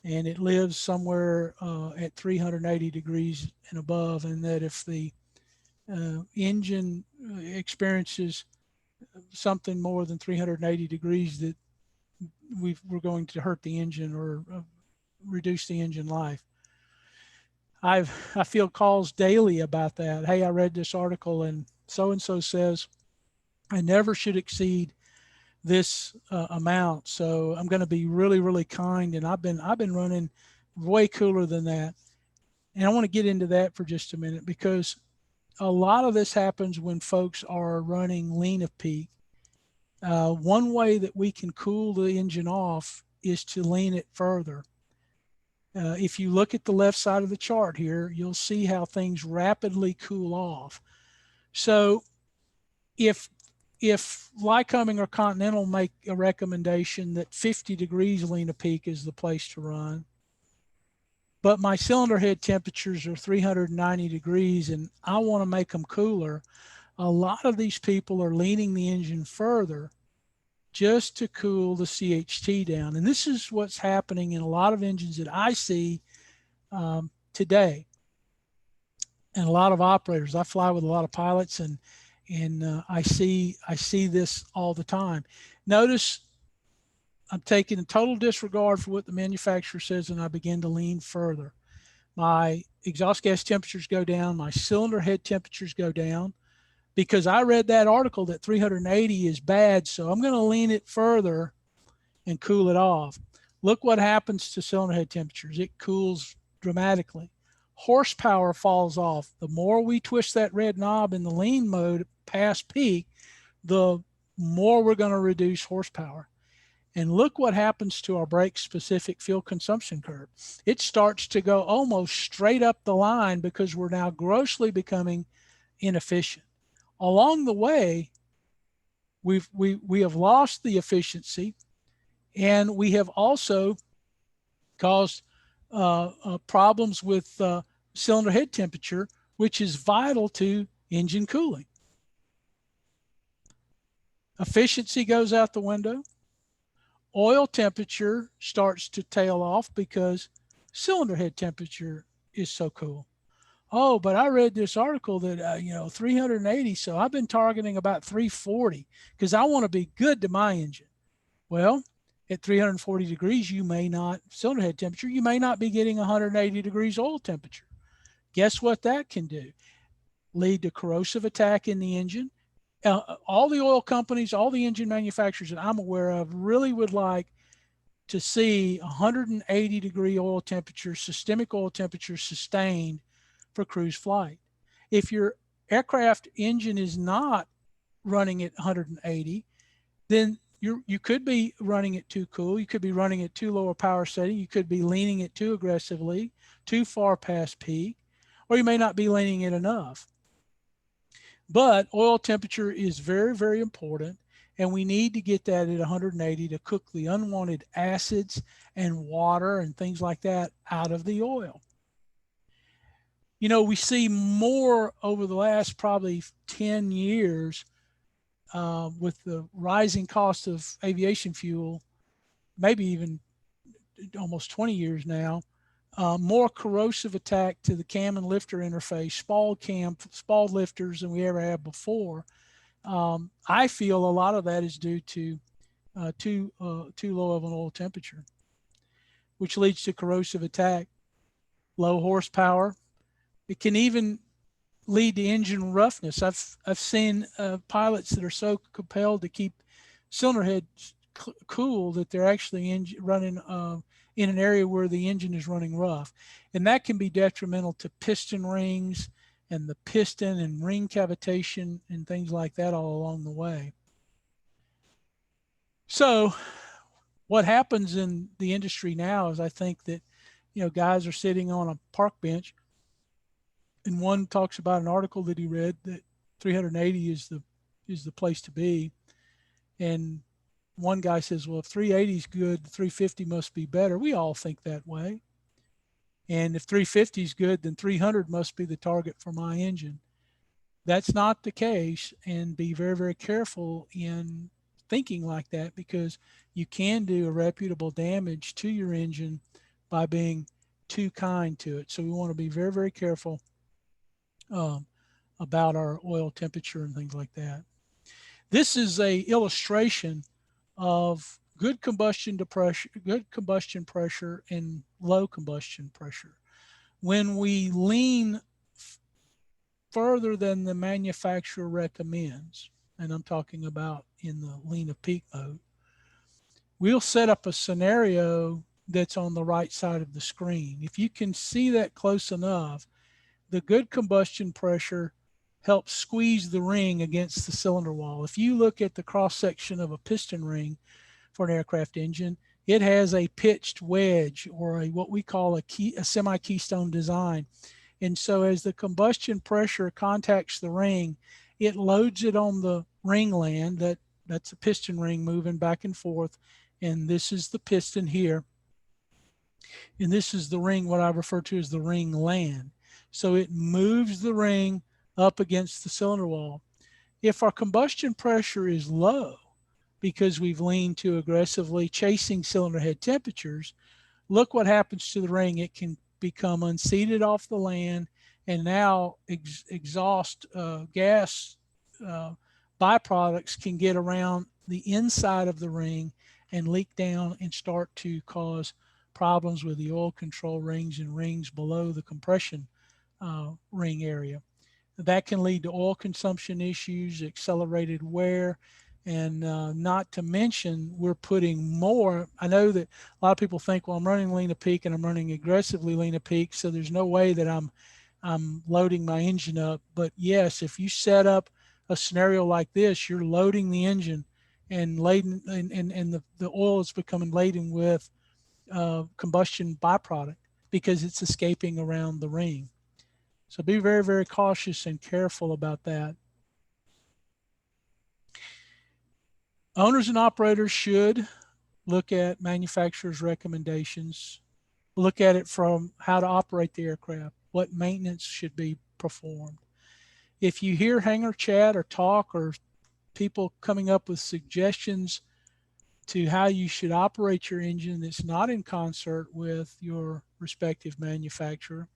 and it lives somewhere at 380 degrees and above, and that if the engine experiences something more than 380 degrees, that we're going to hurt the engine or reduce the engine life. I feel calls daily about that. Hey, I read this article and so says I never should exceed this amount, so I'm going to be really, really kind. And I've been running way cooler than that. And I want to get into that for just a minute, because a lot of this happens when folks are running lean of peak. One way that we can cool the engine off is to lean it further. If you look at the left side of the chart here, you'll see how things rapidly cool off. So if Lycoming or Continental make a recommendation that 50 degrees lean of peak is the place to run, but my cylinder head temperatures are 390 degrees and I want to make them cooler, a lot of these people are leaning the engine further just to cool the CHT down. And this is what's happening in a lot of engines that I see today, and a lot of operators. I fly with a lot of pilots, and I see this all the time. Notice I'm taking a total disregard for what the manufacturer says, and I begin to lean further. My exhaust gas temperatures go down, my cylinder head temperatures go down, because I read that article that 380 is bad, so I'm going to lean it further and cool it off. Look what happens to cylinder head temperatures. It cools dramatically. Horsepower falls off. The more we twist that red knob in the lean mode past peak, the more we're going to reduce horsepower. And look what happens to our brake specific fuel consumption curve. It starts to go almost straight up the line because we're now grossly becoming inefficient. Along the way, we have lost the efficiency, and we have also caused problems with cylinder head temperature, which is vital to engine cooling. Efficiency goes out the window. Oil temperature starts to tail off because cylinder head temperature is so cool. Oh, but I read this article that, 380, so I've been targeting about 340 because I want to be good to my engine. Well, at 340 degrees, cylinder head temperature, you may not be getting 180 degrees oil temperature. Guess what that can do? Lead to corrosive attack in the engine. All the oil companies, all the engine manufacturers that I'm aware of really would like to see 180 degree oil temperature, systemic oil temperature sustained for cruise flight. If your aircraft engine is not running at 180, then you could be running it too cool. You could be running it too low a power setting. You could be leaning it too aggressively, too far past peak, or you may not be leaning it enough. But oil temperature is very, very important, and we need to get that at 180 to cook the unwanted acids and water and things like that out of the oil. We see more over the last probably 10 years with the rising cost of aviation fuel, maybe even almost 20 years now, more corrosive attack to the cam and lifter interface, spalled lifters than we ever had before. I feel a lot of that is due to too low of an oil temperature, which leads to corrosive attack, low horsepower. It can even lead to engine roughness. I've seen pilots that are so compelled to keep cylinder heads cool that they're actually running in an area where the engine is running rough, and that can be detrimental to piston rings and the piston and ring cavitation and things like that all along the way. So what happens in the industry now is I think that guys are sitting on a park bench, and one talks about an article that he read that 380 is the place to be, and one guy says, well, if 380 is good, 350 must be better. We all think that way. And if 350 is good, then 300 must be the target for my engine. That's not the case, and be very, very careful in thinking like that, because you can do irreparable damage to your engine by being too kind to it. So we want to be very, very careful about our oil temperature and things like that. This is a illustration of good combustion pressure and low combustion pressure. When we lean further than the manufacturer recommends, and I'm talking about in the lean of peak mode, we'll set up a scenario that's on the right side of the screen. If you can see that close enough, the good combustion pressure helps squeeze the ring against the cylinder wall. If you look at the cross section of a piston ring for an aircraft engine, it has a pitched wedge, or what we call a semi-keystone design. And so as the combustion pressure contacts the ring, it loads it on the ring land. That's a piston ring moving back and forth. And this is the piston here. And this is the ring, what I refer to as the ring land. So it moves the ring up against the cylinder wall. If our combustion pressure is low, because we've leaned too aggressively chasing cylinder head temperatures, look what happens to the ring. It can become unseated off the land, and now exhaust gas uh, byproducts can get around the inside of the ring and leak down and start to cause problems with the oil control rings and rings below the compression ring area. That can lead to oil consumption issues, accelerated wear, and not to mention we're putting more. I know that a lot of people think, well, I'm running lean to peak and I'm running aggressively lean to peak, so there's no way that I'm loading my engine up. But yes, if you set up a scenario like this, you're loading the engine and laden, and the oil is becoming laden with combustion byproduct because it's escaping around the ring. So be very, very cautious and careful about that. Owners and operators should look at manufacturer's recommendations, look at it from how to operate the aircraft, what maintenance should be performed. If you hear hangar chat or talk or people coming up with suggestions to how you should operate your engine that's not in concert with your respective manufacturer,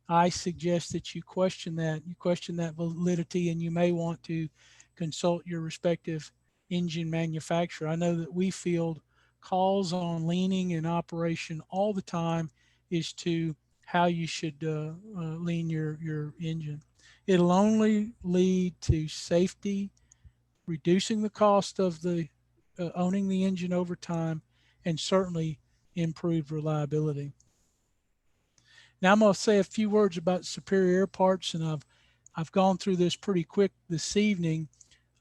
I suggest that you question that. You question that validity, and you may want to consult your respective engine manufacturer. I know that we field calls on leaning and operation all the time as to how you should lean your engine. It'll only lead to safety, reducing the cost of the owning the engine over time, and certainly improved reliability. Now I'm going to say a few words about Superior Air Parts, and I've gone through this pretty quick this evening,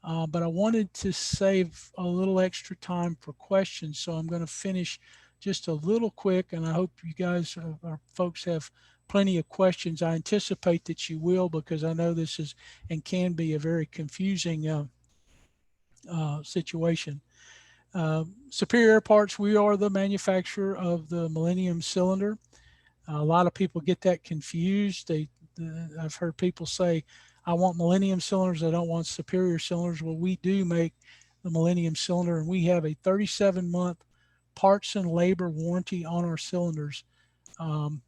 but I wanted to save a little extra time for questions, so I'm going to finish just a little quick, and I hope you guys, our folks, have plenty of questions. I anticipate that you will, because I know this is and can be a very confusing situation. Superior Air Parts, we are the manufacturer of the Millennium cylinder. A lot of people get that confused. I've heard people say, I want Millennium cylinders, I don't want Superior cylinders. Well, we do make the Millennium cylinder, and we have a 37-month parts and labor warranty on our cylinders. And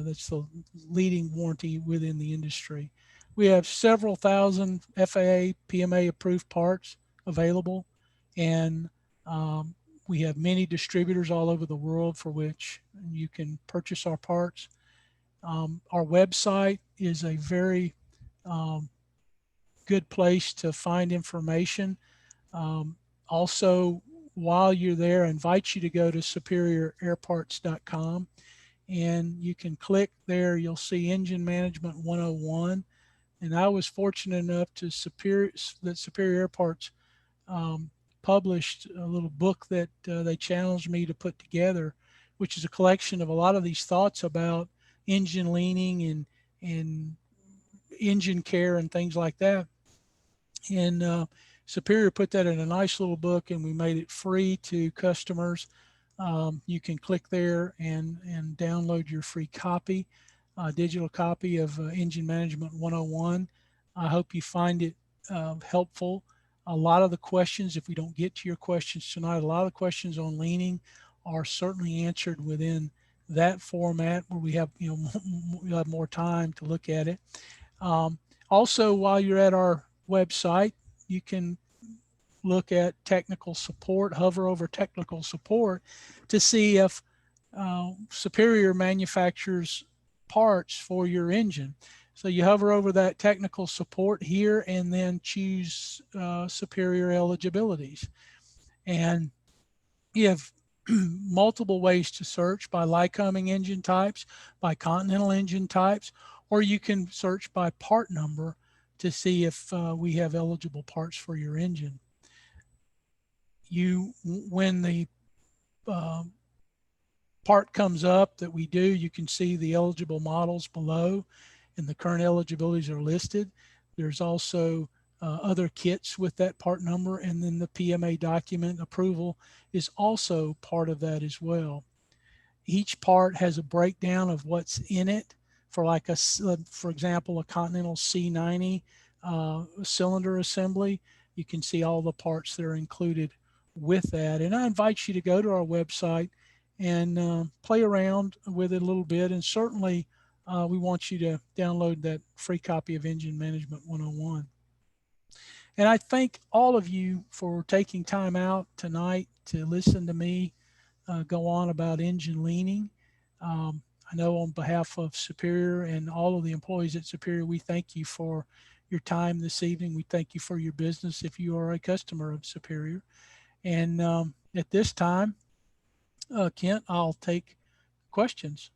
that's the leading warranty within the industry. We have several thousand FAA, PMA approved parts available, and we have many distributors all over the world for which you can purchase our parts. Our website is a very um, good place to find information. Also, while you're there, I invite you to go to superiораirparts.com, and you can click there. You'll see Engine Management 101. And I was fortunate enough to Superior Air Parts um, published a little book that they challenged me to put together, which is a collection of a lot of these thoughts about engine leaning and engine care and things like that. And Superior put that in a nice little book, and we made it free to customers. You can click there and download your free copy, digital copy of Engine Management 101. I hope you find it helpful. A lot of the questions, if we don't get to your questions tonight, a lot of the questions on leaning are certainly answered within that format where we have, we'll have more time to look at it. Also, while you're at our website, you can look at technical support, hover over technical support to see if Superior manufactures parts for your engine. So you hover over that technical support here and then choose Superior eligibilities. And you have multiple ways to search by Lycoming engine types, by Continental engine types, or you can search by part number to see if we have eligible parts for your engine. When the part comes up that we do, you can see the eligible models below, and the current eligibilities are listed. There's also other kits with that part number, and then the PMA document approval is also part of that as well. Each part has a breakdown of what's in it. For like for example, a Continental C90 cylinder assembly, you can see all the parts that are included with that. And I invite you to go to our website and play around with it a little bit. And certainly we want you to download that free copy of Engine Management 101. And I thank all of you for taking time out tonight to listen to me go on about engine leaning. I know on behalf of Superior and all of the employees at Superior, we thank you for your time this evening. We thank you for your business if you are a customer of Superior. And at this time, Kent, I'll take questions.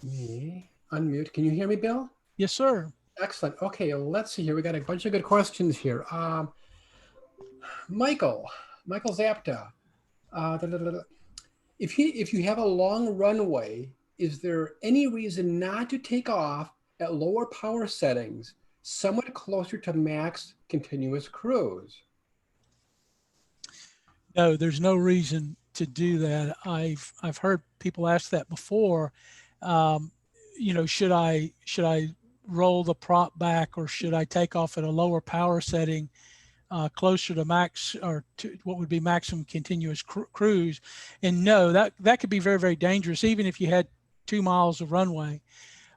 Me unmute. Can you hear me, Bill? Yes, sir. Excellent. Okay, let's see here. We got a bunch of good questions here. Michael Zapta. If you have a long runway, is there any reason not to take off at lower power settings, somewhat closer to max continuous cruise? No, there's no reason to do that. I've heard people ask that before. You know, should I roll the prop back, or should I take off at a lower power setting closer to max, or to what would be maximum continuous cruise? And no, that could be very, very dangerous, even if you had 2 miles of runway.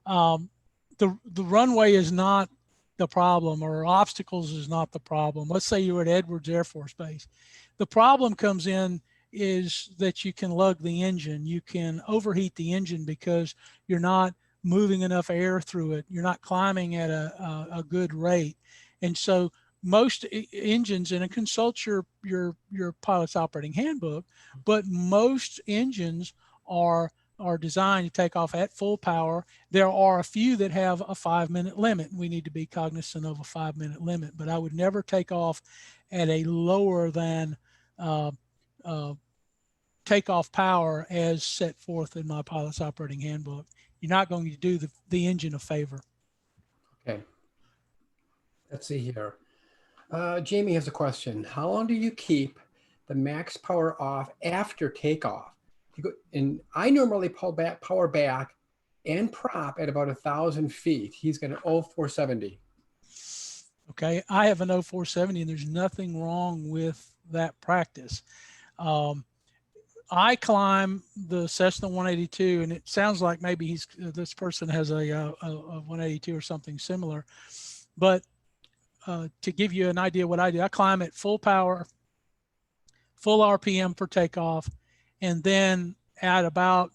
The runway is not the problem, or obstacles is not the problem. Let's say you were at Edwards Air Force Base. The problem comes in is that you can lug the engine. You can overheat the engine because you're not moving enough air through it. You're not climbing at a good rate. And so most engines, and consult your pilot's operating handbook, but most engines are designed to take off at full power. There are a few that have a 5-minute limit. We need to be cognizant of a 5-minute limit, but I would never take off at a lower than takeoff power as set forth in my pilot's operating handbook. You're not going to do the engine a favor. Okay. Let's see here. Jamie has a question. How long do you keep the max power off after takeoff? And I normally power back and prop at about 1,000 feet. He's got an 0470. Okay, I have an 0470, and there's nothing wrong with that practice. I climb the Cessna 182, and it sounds like maybe this person has a 182 or something similar. But to give you an idea what I do, I climb at full power, full RPM for takeoff, and then at about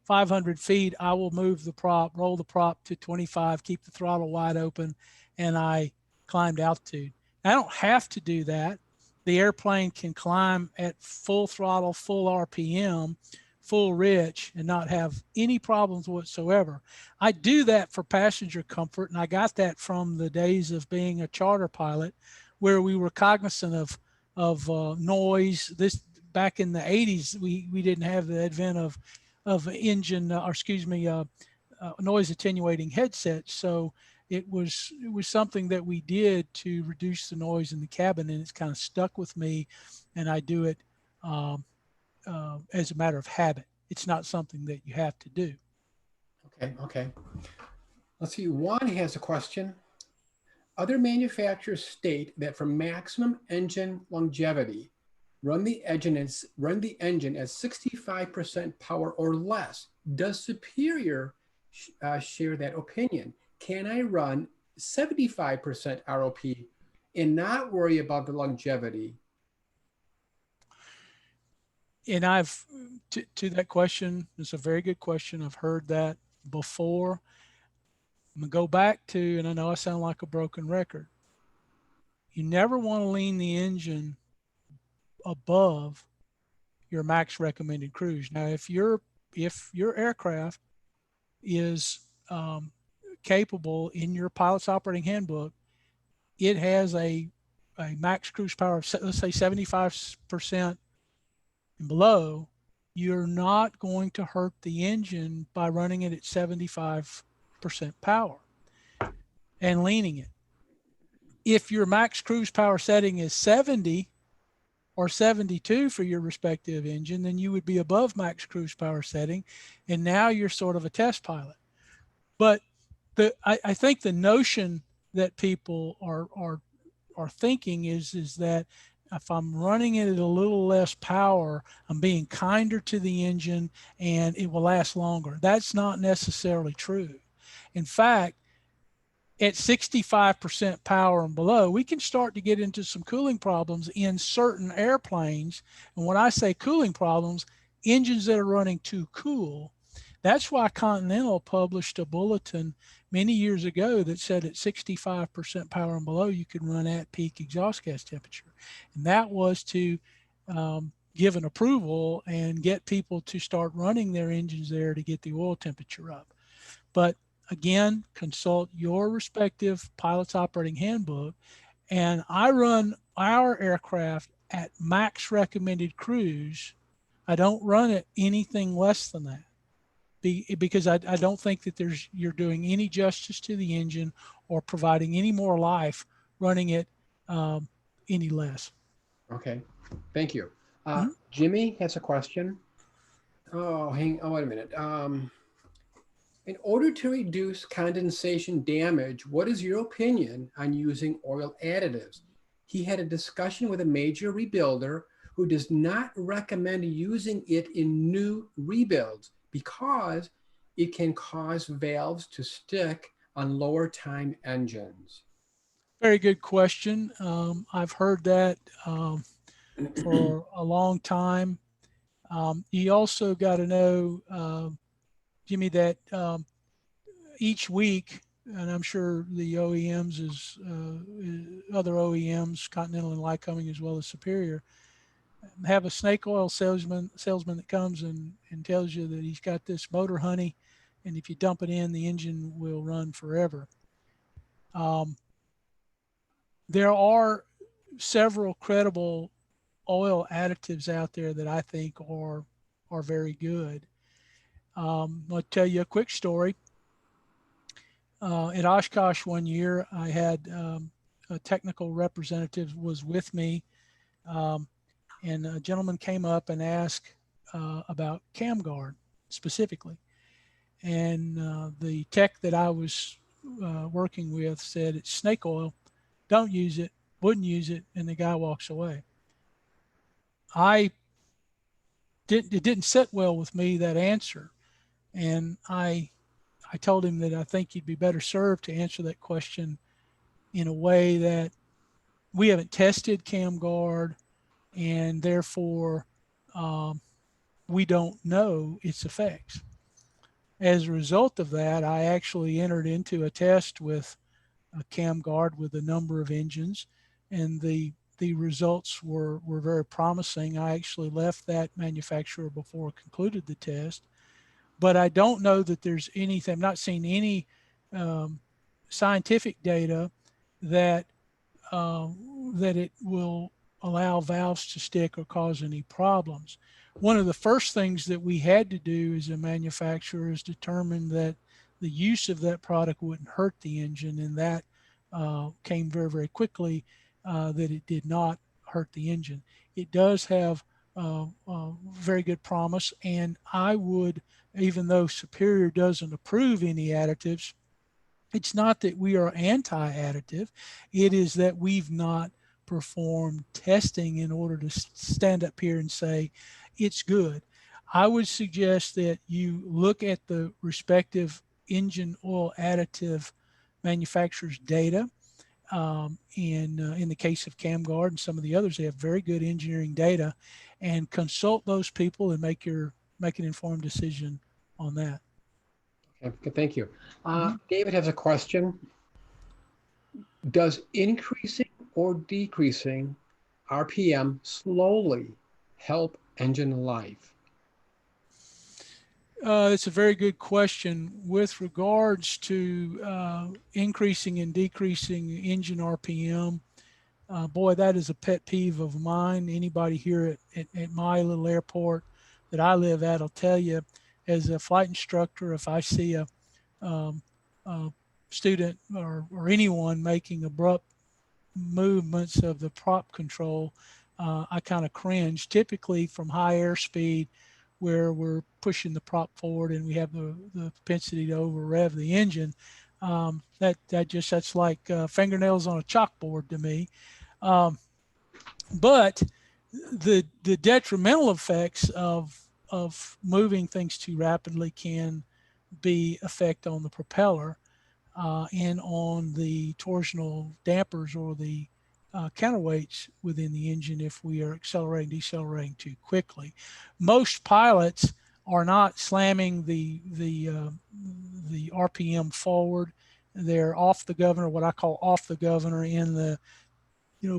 500 feet, I will move the prop, roll the prop to 25, keep the throttle wide open, and I climbed altitude. I don't have to do that. The airplane can climb at full throttle, full RPM, full rich, and not have any problems whatsoever. I do that for passenger comfort, and I got that from the days of being a charter pilot, where we were cognizant of noise. This back in the 80s, we didn't have the advent of engine, noise attenuating headsets. So it was something that we did to reduce the noise in the cabin, and it's kind of stuck with me, and I do it as a matter of habit. It's not something that you have to do. Okay. Let's see. Juan has a question. Other manufacturers state that for maximum engine longevity, run the engine at 65% power or less. Does Superior share that opinion? Can I run 75% ROP and not worry about the longevity? And I've, to that question, it's a very good question. I've heard that before. I'm going to go back to, and I know I sound like a broken record, you never want to lean the engine above your max recommended cruise. Now, if your aircraft is capable in your pilot's operating handbook, it has a max cruise power of, let's say, 75% and below, you're not going to hurt the engine by running it at 75% power and leaning it. If your max cruise power setting is 70 or 72 for your respective engine, then you would be above max cruise power setting, and now you're sort of a test pilot. But I think the notion that people are thinking is that if I'm running it at a little less power, I'm being kinder to the engine and it will last longer. That's not necessarily true. In fact, at 65% power and below, we can start to get into some cooling problems in certain airplanes. And when I say cooling problems, engines that are running too cool. That's why Continental published a bulletin many years ago that said at 65% power and below, you could run at peak exhaust gas temperature. And that was to give an approval and get people to start running their engines there to get the oil temperature up. But again, consult your respective pilot's operating handbook. And I run our aircraft at max recommended cruise. I don't run it anything less than that because I don't think that you're doing any justice to the engine or providing any more life running it um, any less. Okay, thank you. Mhm. Jimmy has a question. Oh, wait a minute. In order to reduce condensation damage, what is your opinion on using oil additives? He had a discussion with a major rebuilder who does not recommend using it in new rebuilds because it can cause valves to stick on lower time engines. Very good question. I've heard that for a long time. You also got to know, Jimmy, that each week, and I'm sure the OEMs other OEMs, Continental and Lycoming as well as Superior, have a snake oil salesman that comes and tells you that he's got this motor honey, and if you dump it in, the engine will run forever. Um, there are several credible oil additives out there that I think are very good. I'll tell you a quick story. At Oshkosh one year, I had a technical representative was with me, um, and a gentleman came up and asked about CamGuard specifically. And the tech that I was working with said it's snake oil, don't use it, wouldn't use it, and the guy walks away. I it didn't sit well with me, that answer, and I told him that I think you'd be better served to answer that question in a way that we haven't tested CamGuard, and therefore um, we don't know its effects. As a result of that, I actually entered into a test with a CamGuard with a number of engines, and the results were very promising. I actually left that manufacturer before I concluded the test, but I don't know that there's anything. I'm not seeing any um, scientific data that that it will allow valves to stick or cause any problems. One of the first things that we had to do as a manufacturer is determine that the use of that product wouldn't hurt the engine, and that came very, very quickly that it did not hurt the engine. It does have very good promise, and I would, even though Superior doesn't approve any additives, it's not that we are anti-additive. It is that we've not performed testing in order to stand up here and say it's good. I would suggest that you look at the respective engine oil additive manufacturers' data. In the case of CamGuard and some of the others, they have very good engineering data, and consult those people and make an informed decision on that. Okay, thank you. Mm-hmm. David has a question. Does increasing or decreasing RPM slowly help engine life? It's a very good question. With regards to increasing and decreasing engine RPM, boy, that is a pet peeve of mine. Anybody here at my little airport that I live at will tell you, as a flight instructor, if I see um, a student or anyone making abrupt movements of the prop control, I kind of cringe. Typically from high airspeed, where we're pushing the prop forward and we have the propensity to over rev the engine, That's like fingernails on a chalkboard to me. Um, but the detrimental effects of moving things too rapidly can be effect on the propeller and on the torsional dampers or the counterweights within the engine if we are accelerating, decelerating too quickly. Most pilots are not slamming the RPM forward. They're off the governor, what I call off the governor, in the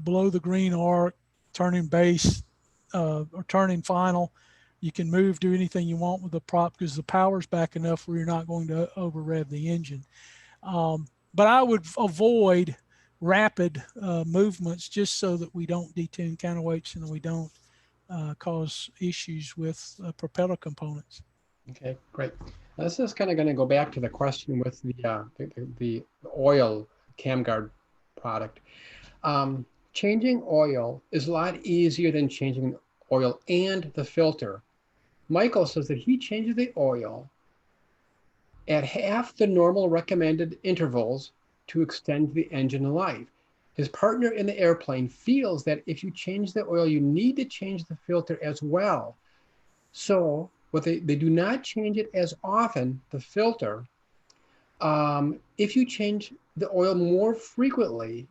below the green arc, turning base or turning final. You can move, do anything you want with the prop because the power's back enough where you're not going to over rev the engine. But I would avoid rapid movements just so that we don't detune counterweights and we don't cause issues with propeller components. Okay, great. Now, this is kind of going to go back to the question with the oil cam guard product. Changing oil is a lot easier than changing oil and the filter. Michael says that he changes the oil at half the normal recommended intervals to extend the engine life. His partner in the airplane feels that if you change the oil, you need to change the filter as well. So they do not change it as often, the filter. If you change the oil more frequently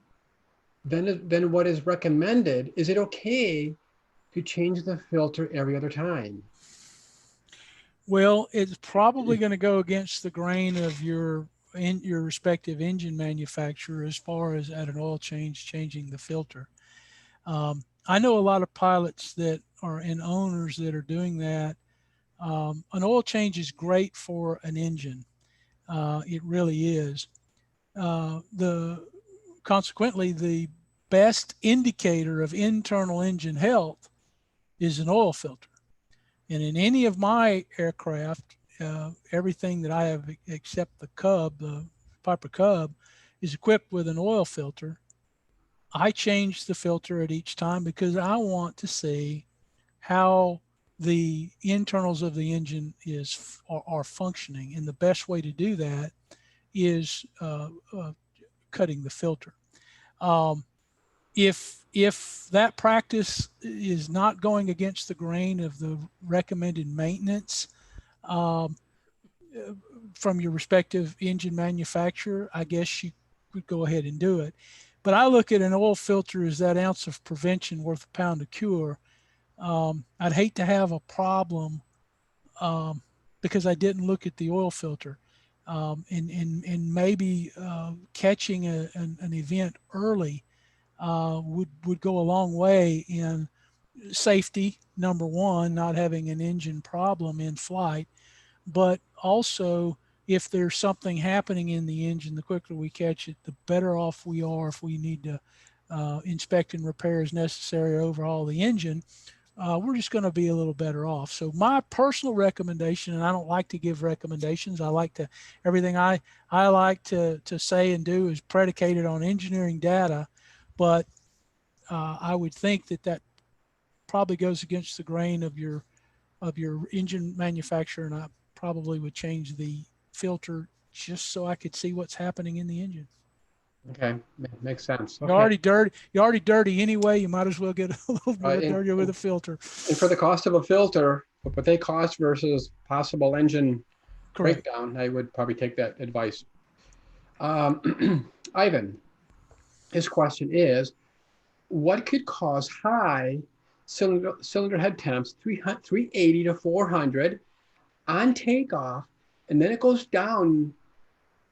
than what is recommended, is it okay to change the filter every other time? Well, it's probably going to go against the grain of your respective engine manufacturer as far as at an oil change changing the filter. I know a lot of pilots that are and owners that are doing that. An oil change is great for an engine. It really is. Consequently, the best indicator of internal engine health is an oil filter. And in any of my aircraft, everything that I have except the Cub, the Piper Cub, is equipped with an oil filter. I change the filter at each time because I want to see how the internals of the engine are functioning. And the best way to do that is cutting the filter. Um, if that practice is not going against the grain of the recommended maintenance um, from your respective engine manufacturer, I guess you could go ahead and do it. But I look at an oil filter as that ounce of prevention worth a pound of cure. I'd hate to have a problem because I didn't look at the oil filter. And maybe catching an event early would go a long way in safety. Number one, not having an engine problem in flight, but also if there's something happening in the engine, the quicker we catch it, the better off we are if we need to inspect and repair as necessary, overhaul the engine. We're just going to be a little better off. So my personal recommendation, and I don't like to give recommendations. I like to, everything I like to say and do is predicated on engineering data, but I would think that probably goes against the grain of your engine manufacturer, and I probably would change the filter just so I could see what's happening in the engine. Okay, makes sense. You're Okay. already dirty. You're already dirty anyway. You might as well get a little more And, dirtier with a filter. and for the cost of a filter, what they cost versus possible engine Correct. breakdown, I would probably take that advice. Ivan, his question is, what could cause high cylinder head temps, 380 to 400 on takeoff, and then it goes down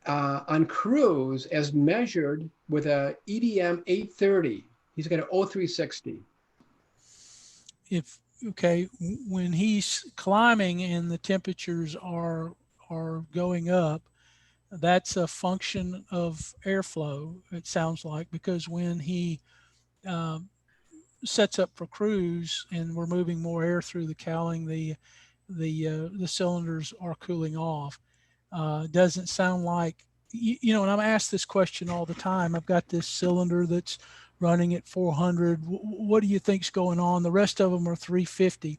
on cruise as measured with a EDM 830. He's got an 0360. When he's climbing and the temperatures are going up, that's a function of airflow. It sounds like, because when he sets up for cruise and we're moving more air through the cowling, the cylinders are cooling off. Doesn't sound like, and I'm asked this question all the time. I've got this cylinder that's running at 400. What do you think's going on? The rest of them are 350.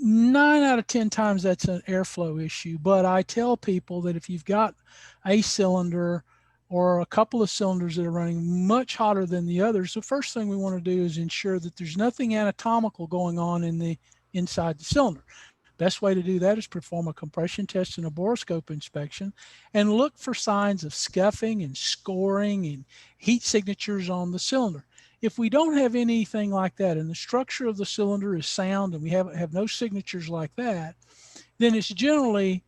9 out of 10 times that's an airflow issue. But I tell people that if you've got a cylinder or a couple of cylinders that are running much hotter than the others, the first thing we want to do is ensure that there's nothing anatomical going on in the inside the cylinder. Best way to do that is perform a compression test and a borescope inspection and look for signs of scuffing and scoring and heat signatures on the cylinder. If we don't have anything like that and the structure of the cylinder is sound and we have no signatures like that, then it's generally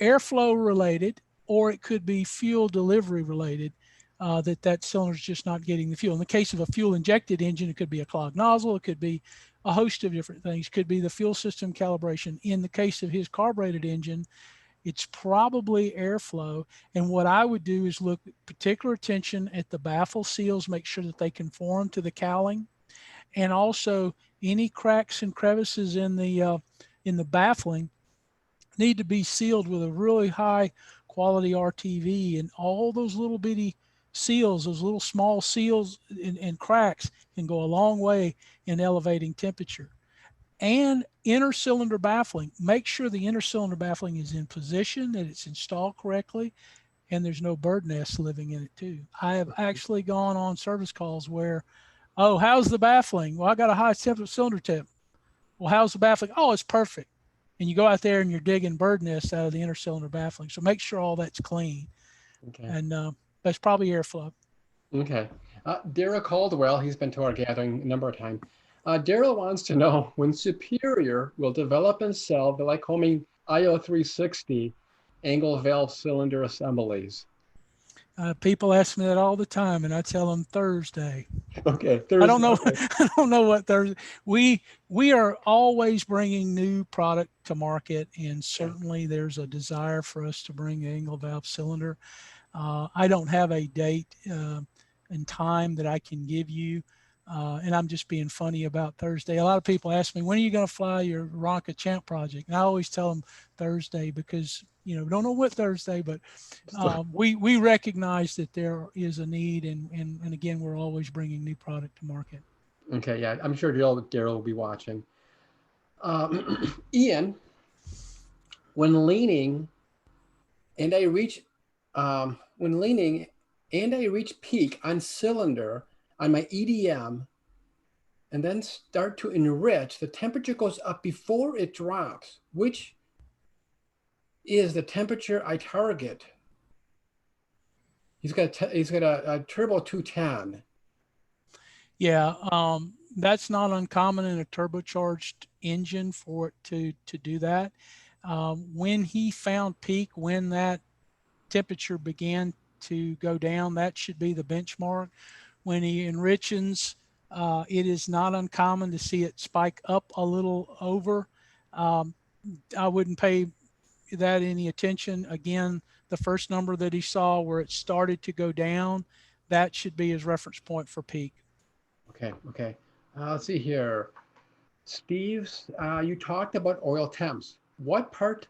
airflow related, or it could be fuel delivery related, that cylinder is just not getting the fuel. In the case of a fuel injected engine, it could be a clogged nozzle. It could be a host of different things. It could be the fuel system calibration. In the case of his carbureted engine, it's probably airflow. And what I would do is look particular attention at the baffle seals, make sure that they conform to the cowling, and also any cracks and crevices in the baffling need to be sealed with a really high quality RTV, and all those little bitty seals, those little small seals and cracks can go a long way in elevating temperature. And inner cylinder baffling, make sure the inner cylinder baffling is in position, that it's installed correctly, and there's no bird nests living in it too. I have actually gone on service calls where, oh, how's the baffling? Well, I got a high cylinder temp. Well, how's the baffling? Oh, it's perfect. And you go out there and you're digging bird nests out of the inner cylinder baffling. So make sure all that's clean. Okay. And that's probably airflow. Okay. Daryl Caldwell, he's been to our gathering a number of times. Daryl wants to know when Superior will develop and sell the Lycoming IO360 angle valve cylinder assemblies. People ask me that all the time, and I tell them Thursday. Okay, I don't Thursday. know. Okay. I don't know what Thursday. We are always bringing new product to market, and certainly there's a desire for us to bring the angle valve cylinder. I don't have a date and time that I can give you, and I'm just being funny about Thursday. A lot of people ask me, when are you going to fly your Ronca Champ project? And I always tell them Thursday because, we don't know what Thursday, but we recognize that there is a need, and again, we're always bringing new product to market. Okay, yeah, I'm sure Daryl will be watching. Ian, when leaning and I reach peak on cylinder on my EDM and then start to enrich, the temperature goes up before it drops. Which is the temperature I target? He's got a turbo 210. Yeah, that's not uncommon in a turbocharged engine for it to do that. When he found peak, when that temperature began to go down, that should be the benchmark. When he enriches, it is not uncommon to see it spike up a little over. I wouldn't pay that any attention. Again, the first number that he saw where it started to go down, that should be his reference point for peak. Okay. Let's see here. Steve's, you talked about oil temps. What part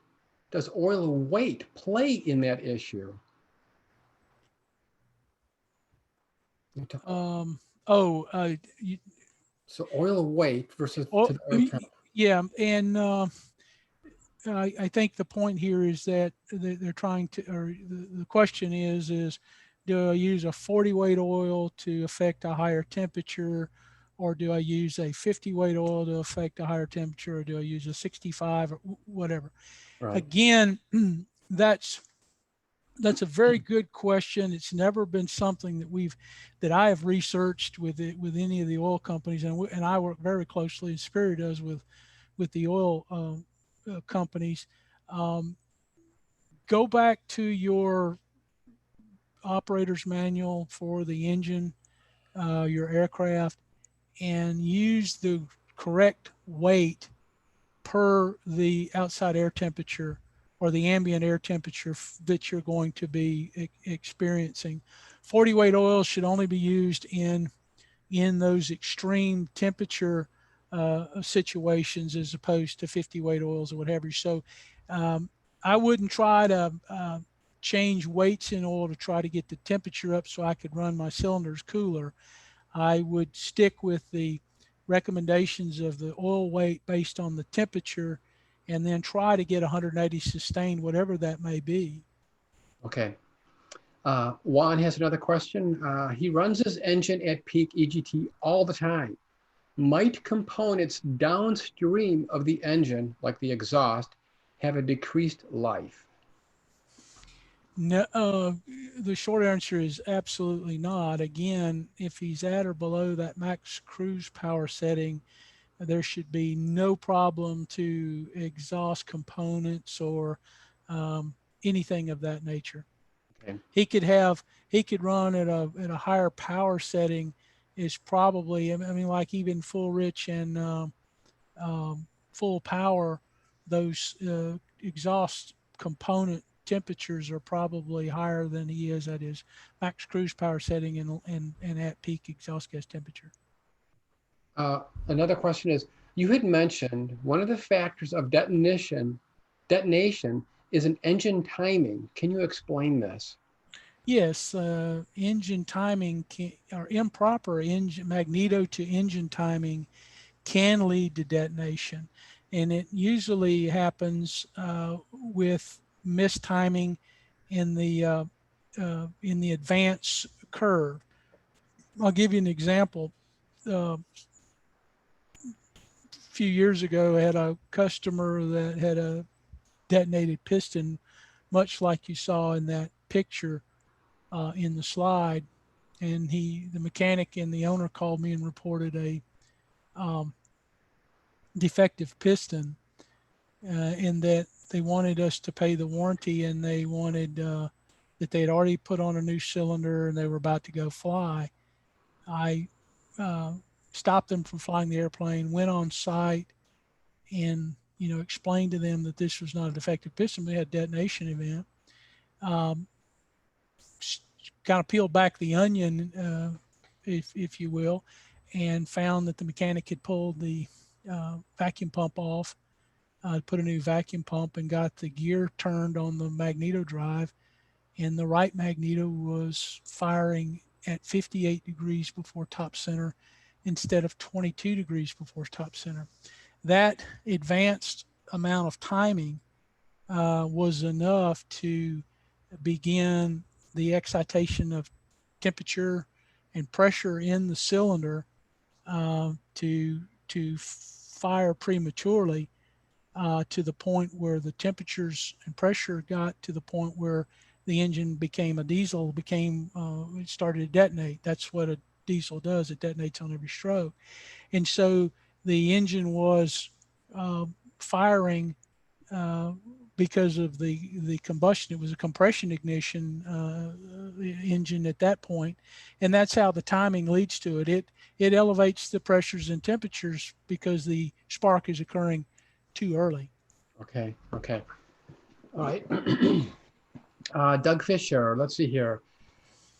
does oil weight play in that issue? So oil weight versus Oh, to the oil temp. yeah, and I think the point here is that they're trying to, or the question is, do I use a 40 weight oil to affect a higher temperature, or do I use a 50 weight oil to affect a higher temperature, or do I use a 65 or whatever? Right. Again, that's a very good question. It's never been something that I have researched with any of the oil companies, and I work very closely, and Superior does with the oil companies. Go back to your operator's manual for the engine, your aircraft, and use the correct weight per the outside air temperature or the ambient air temperature that you're going to be experiencing. 40 weight oils should only be used in those extreme temperature situations as opposed to 50 weight oils or whatever. So I wouldn't try to change weights in oil to try to get the temperature up so I could run my cylinders cooler. I would stick with the recommendations of the oil weight based on the temperature, and then try to get 180 sustained, whatever that may be. Okay. Juan has another question. He runs his engine at peak EGT all the time. Might components downstream of the engine, like the exhaust, have a decreased life? No, the short answer is absolutely not. Again, if he's at or below that max cruise power setting, there should be no problem to exhaust components or anything of that nature. Okay. He could run at a higher power setting is probably, I mean, like even full rich and full power, those exhaust component temperatures are probably higher than he is at his max cruise power setting and at peak exhaust gas temperature. Another question is, you had mentioned one of the factors of detonation is an engine timing. Can you explain this? Yes, engine timing or improper engine magneto to engine timing can lead to detonation, and it usually happens with mistiming in the advance curve. I'll give you an example. A few years ago, I had a customer that had a detonated piston, much like you saw in that picture in the slide. And the mechanic and the owner called me and reported a um, defective piston, in that they wanted us to pay the warranty, and they wanted that they had already put on a new cylinder and they were about to go fly. I uh, stopped them from flying the airplane, went on site, and explained to them that this was not a defective piston. We had a detonation event. Um, Kind of peeled back the onion, if you will, and found that the mechanic had pulled the vacuum pump off, put a new vacuum pump, and got the gear turned on the magneto drive, and the right magneto was firing at 58 degrees before top center instead of 22 degrees before top center. That advanced amount of timing was enough to begin the excitation of temperature and pressure in the cylinder to fire prematurely, to the point where the temperatures and pressure got to the point where the engine became a diesel, it started to detonate. That's what a diesel does. It detonates on every stroke. And so the engine was firing uh, because of the combustion. It was a compression ignition engine at that point, and that's how the timing leads to it. It elevates the pressures and temperatures because the spark is occurring too early. Okay, okay. All right. Doug Fisher, let's see here.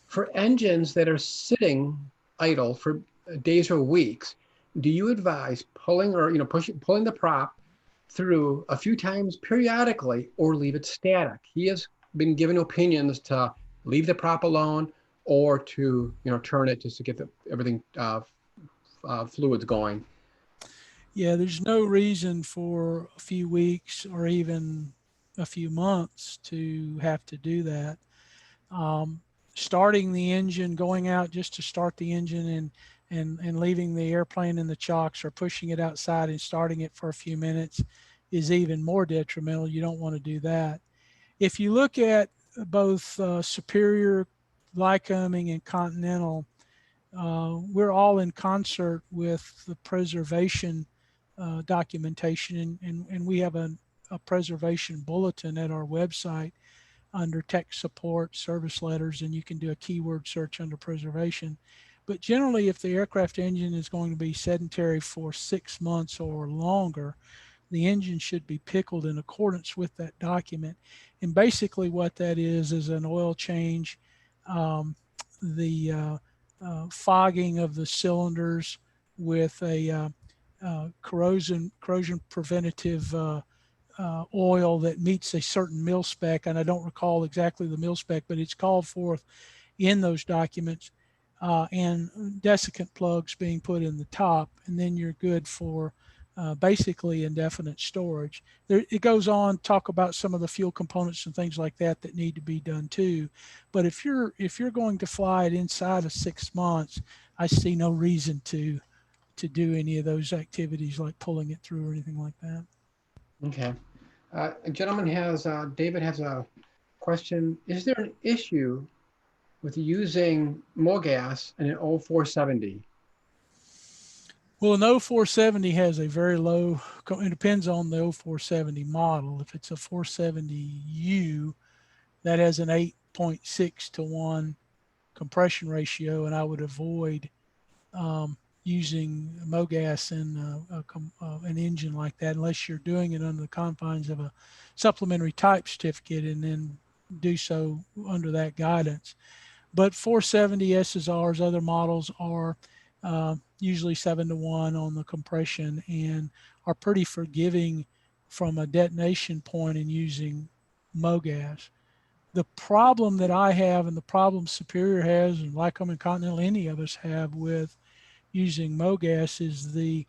For engines that are sitting idle for days or weeks, do you advise pulling or pulling the prop through a few times periodically, or leave it static? He has been given opinions to leave the prop alone, or to turn it just to get everything fluids going. Yeah, there's no reason for a few weeks or even a few months to have to do that. Um, Starting the engine, going out just to start the engine, and leaving the airplane in the chocks, or pushing it outside and starting it for a few minutes, is even more detrimental. You don't want to do that. If you look at both Superior, Lycoming, and Continental, we're all in concert with the preservation documentation, and we have a preservation bulletin at our website under tech support service letters, and you can do a keyword search under preservation. But generally, if the aircraft engine is going to be sedentary for 6 months or longer, the engine should be pickled in accordance with that document. And basically what that is an oil change, um, the fogging of the cylinders with a corrosion preventative oil that meets a certain mil spec, and I don't recall exactly the mil spec, but it's called forth in those documents. and desiccant plugs being put in the top, and then you're good for basically indefinite storage. There, it goes on talk about some of the fuel components and things like that that need to be done too. But if you're going to fly it inside of 6 months, I see no reason to do any of those activities like pulling it through or anything like that. Okay. A gentleman has, David has a question. Is there an issue with using MOGAS in an 0470? Well, an 0470 has a very low, it depends on the 0470 model. If it's a 470U, that has an 8.6 to 1 compression ratio, and I would avoid using MOGAS in an engine like that unless you're doing it under the confines of a supplementary type certificate and then do so under that guidance. But 470 SSRs, other models are usually 7 to 1 on the compression and are pretty forgiving from a detonation point in using MOGAS. The problem that I have and the problem Superior has, and Lycoming and Continental, any of us have with using MOGAS is the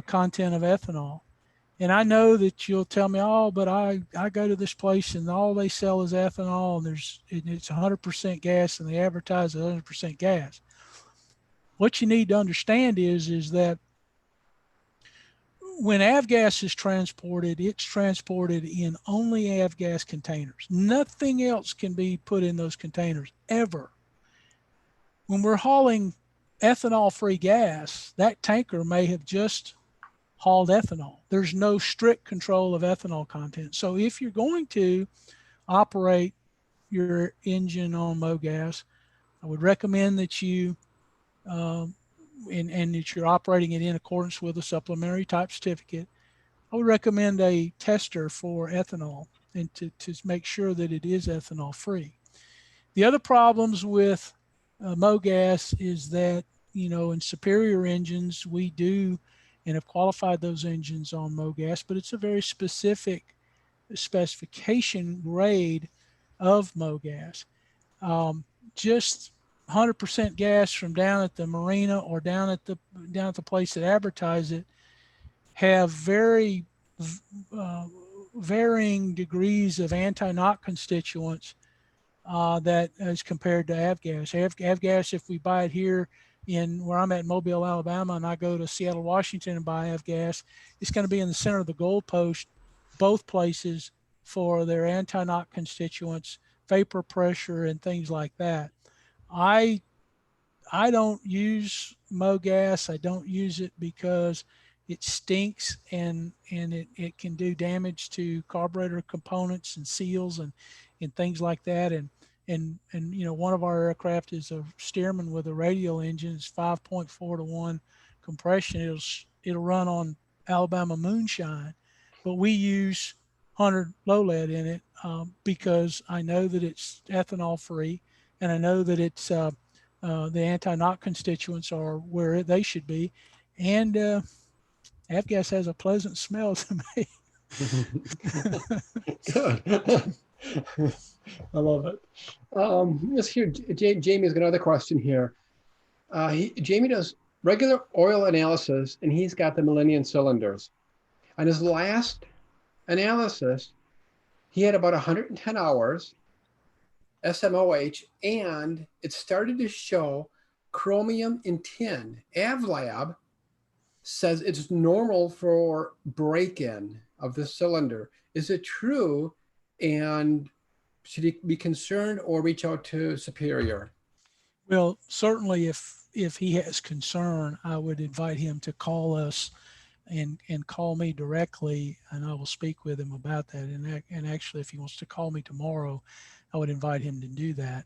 content of ethanol. And I know that you'll tell me, oh, but I go to this place and all they sell is ethanol and it's 100% gas and they advertise 100% gas. What you need to understand is that when avgas is transported, it's transported in only avgas containers. Nothing else can be put in those containers ever. When we're hauling ethanol-free gas, that tanker may have just hauled ethanol. There's no strict control of ethanol content. So if you're going to operate your engine on MOGAS, I would recommend that you and that you're operating it in accordance with a supplementary type certificate. I would recommend a tester for ethanol and to make sure that it is ethanol free. The other problems with MOGAS is that, you know, in Superior engines, we do and have qualified those engines on MOGAS, but it's a very specific specification grade of MOGAS. Just 100% gas from down at the marina or down at the place that advertise it have very varying degrees of anti-knock constituents that as compared to avgas. Avgas, if we buy it here in where I'm at in Mobile, Alabama, and I go to Seattle, Washington and buy avgas, it's going to be in the center of the goalpost, both places, for their anti-knock constituents, vapor pressure, and things like that. I I don't use MoGas. I don't use it because it stinks and it can do damage to carburetor components and seals and things like that. And you know, one of our aircraft is a Stearman with a radial engine. It's 5.4 to 1 compression. It'll run on Alabama moonshine, but we use 100 low lead in it because I know that it's ethanol free, and I know that it's the anti-knock constituents are where they should be, and avgas has a pleasant smell to me. Good. I love it. Let's hear. Jamie's got another question here. Jamie does regular oil analysis, and he's got the Millennium cylinders. On his last analysis, he had about 110 hours SMOH, and it started to show chromium in tin. AvLab says it's normal for break-in of the cylinder. Is it true? And should he be concerned or reach out to Superior? Well, certainly if he has concern, I would invite him to call us and call me directly, and I will speak with him about that. And actually, if he wants to call me tomorrow, I would invite him to do that.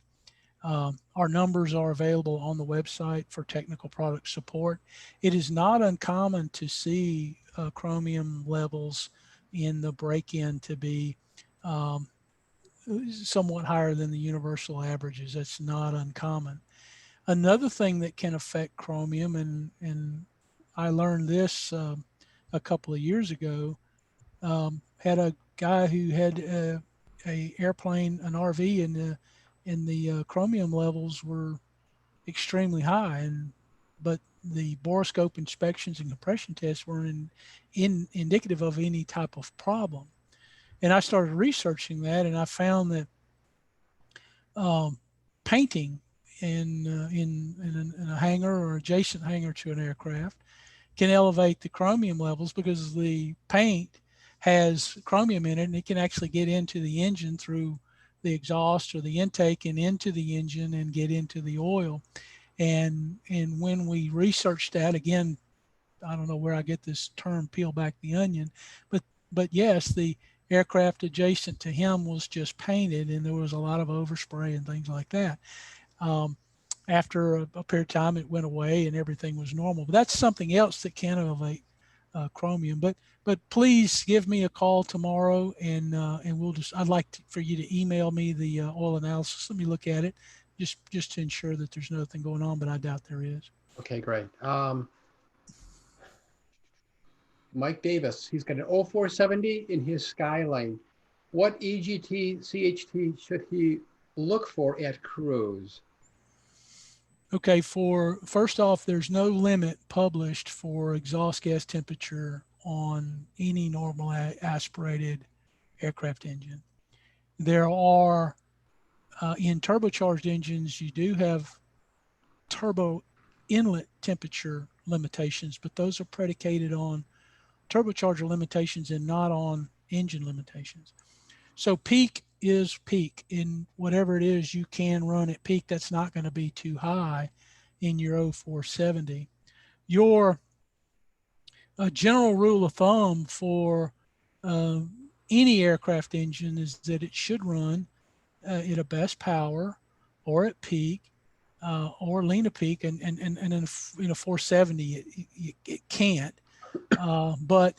Our numbers are available on the website for technical product support. It is not uncommon to see chromium levels in the break-in to be somewhat higher than the universal averages. That's not uncommon. Another thing that can affect chromium, and I learned this a couple of years ago, had a guy who had a airplane, an RV, and the chromium levels were extremely high, but the borescope inspections and compression tests weren't indicative of any type of problem. And I started researching that, and I found that um, painting in a hangar or adjacent hangar to an aircraft can elevate the chromium levels, because the paint has chromium in it, and it can actually get into the engine through the exhaust or the intake and into the engine and get into the oil. And when we researched that, again, I don't know where I get this term peel back the onion, but yes, the aircraft adjacent to him was just painted, and there was a lot of overspray and things like that. Um, After a period of time, it went away and everything was normal. But that's something else that can elevate chromium. But please give me a call tomorrow, and we'll just. I'd like for you to email me the oil analysis. Let me look at it, just to ensure that there's nothing going on. But I doubt there is. Okay, great. Mike Davis, he's got an 0470 in his Skyline. What EGT, CHT should he look for at cruise? Okay, for first off, there's no limit published for exhaust gas temperature on any normal aspirated aircraft engine. There are in turbocharged engines, you do have turbo inlet temperature limitations, but those are predicated on turbocharger limitations and not on engine limitations. So peak is peak in whatever it is you can run at peak. That's not going to be too high in your 0470. Your general rule of thumb for uh, any aircraft engine is that it should run at a best power or at peak or lean to peak, and in a 470 it can't. But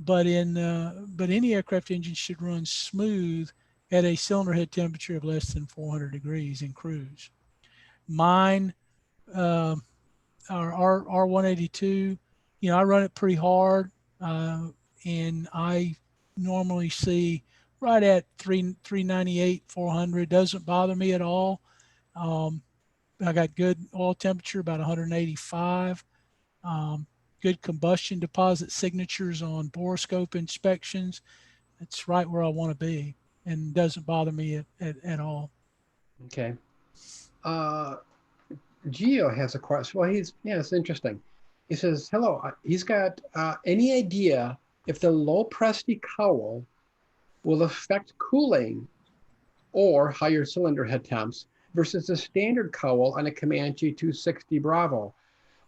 any aircraft engine should run smooth at a cylinder head temperature of less than 400 degrees in cruise. Mine, uh, our R182, I run it pretty hard, and I normally see right at 398, 400. Doesn't bother me at all. Um, I got good oil temperature, about 185. Good combustion deposit signatures on borescope inspections. It's right where I want to be, and doesn't bother me at all. Okay. Uh, Geo has a question. Well, it's interesting. He says, hello, he's got any idea if the low Presti cowl will affect cooling or higher cylinder head temps versus the standard cowl on a Comanche 260 Bravo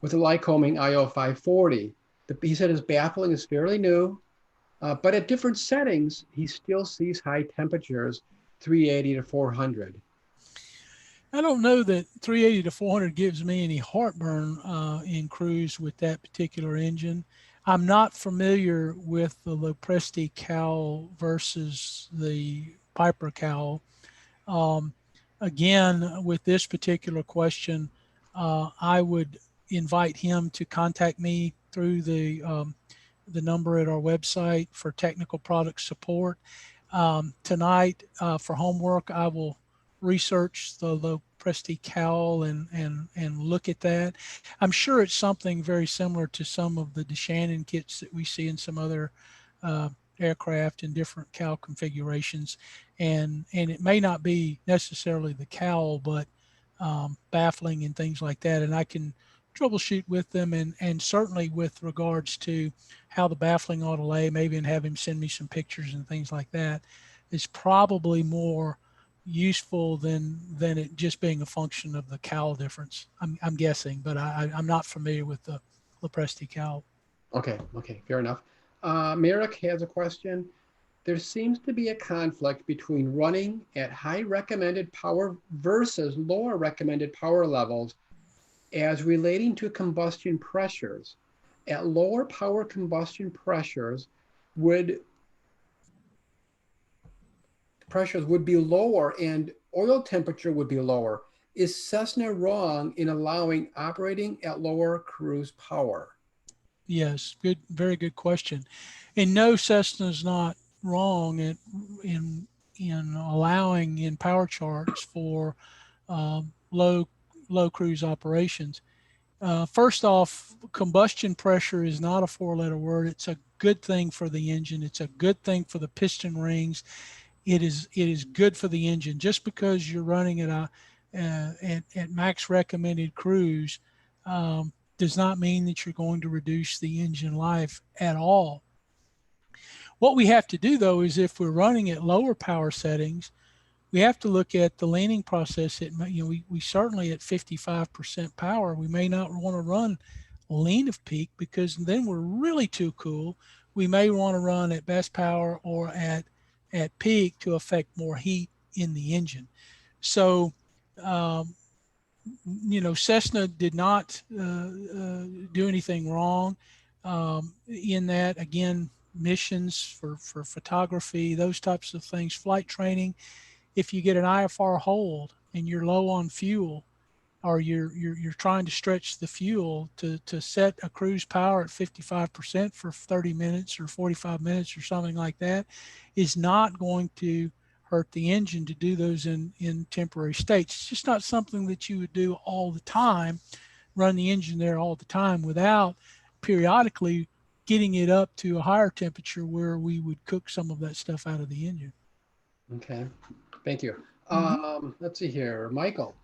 with a Lycoming IO 540. He said his baffling is fairly new, but at different settings, he still sees high temperatures, 380 to 400. I don't know that 380 to 400 gives me any heartburn in cruise with that particular engine. I'm not familiar with the Lopresti cowl versus the Piper cowl. Um, Again, with this particular question, I would invite him to contact me through the number at our website for technical product support. Tonight, for homework, I will research the Lopresti cowl and look at that. I'm sure it's something very similar to some of the DeShannon kits that we see in some other uh, aircraft in different cowl configurations, and it may not be necessarily the cowl, but baffling and things like that. And I can troubleshoot with them, and certainly with regards to how the baffling ought to lay, maybe, and have him send me some pictures and things like that, is probably more useful than it just being a function of the cowl difference. I'm guessing, but I'm not familiar with the Lopresti cowl. Okay, fair enough. Merrick has a question. There seems to be a conflict between running at high recommended power versus lower recommended power levels as relating to combustion pressures. At lower power combustion pressures would be lower and oil temperature would be lower. Is Cessna wrong in allowing operating at lower cruise power? Yes, good, very good question. And no, Cessna's not wrong in allowing in power charts for low low cruise operations. First off, combustion pressure is not a four-letter word. It's a good thing for the engine. It's a good thing for the piston rings. It is good for the engine. Just because you're running at at max recommended cruise does not mean that you're going to reduce the engine life at all. What we have to do though is if we're running at lower power settings, we have to look at the leaning process. We certainly at 55% power, we may not want to run lean of peak because then we're really too cool. We may want to run at best power or at peak to affect more heat in the engine. So, um, Cessna did not do anything wrong in that. Again, missions for photography, those types of things, flight training. If you get an IFR hold and you're low on fuel, or you're trying to stretch the fuel to set a cruise power at 55% for 30 minutes or 45 minutes or something like that, is not going to hurt the engine to do those in temporary states. It's just not something that you would do all the time, run the engine there all the time without periodically getting it up to a higher temperature where we would cook some of that stuff out of the engine. Okay, thank you. Mm-hmm. Let's see here, Michael.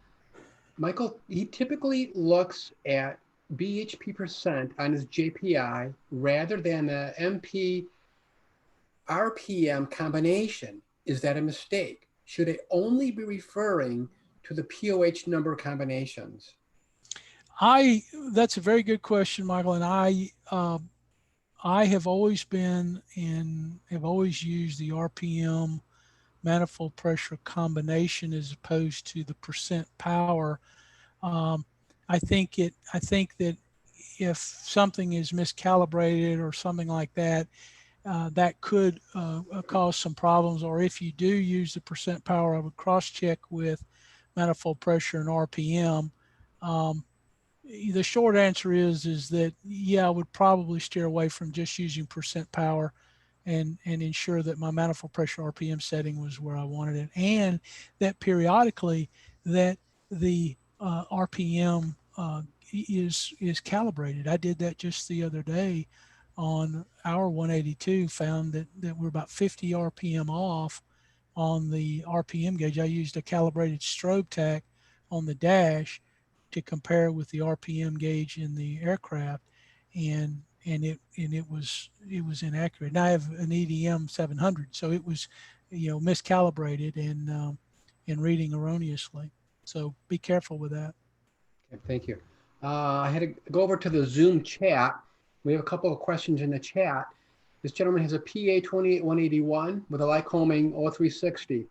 Michael, he typically looks at BHP percent on his JPI rather than the MP RPM combination. Is that a mistake? Should it only be referring to the POH number combinations? That's a very good question, Michael, and I have always been and have always used the RPM manifold pressure combination as opposed to the percent power. Um, I think that if something is miscalibrated or something like that, that could cause some problems. Or if you do use the percent power, I would cross check with manifold pressure and RPM. Um, the short answer is that yeah, I would probably steer away from just using percent power and ensure that my manifold pressure RPM setting was where I wanted it, and that periodically that the RPM is calibrated. I did that just the other day on our 182. Found that we're about 50 RPM off on the RPM gauge. I used a calibrated strobe tach on the dash to compare with the RPM gauge in the aircraft, and it was inaccurate. And I have an EDM 700, so it was miscalibrated and reading erroneously. So be careful with that. Okay, thank you. I had to go over to the Zoom chat. We have a couple of questions in the chat. This gentleman has a PA 28181 with a Lycoming 0360.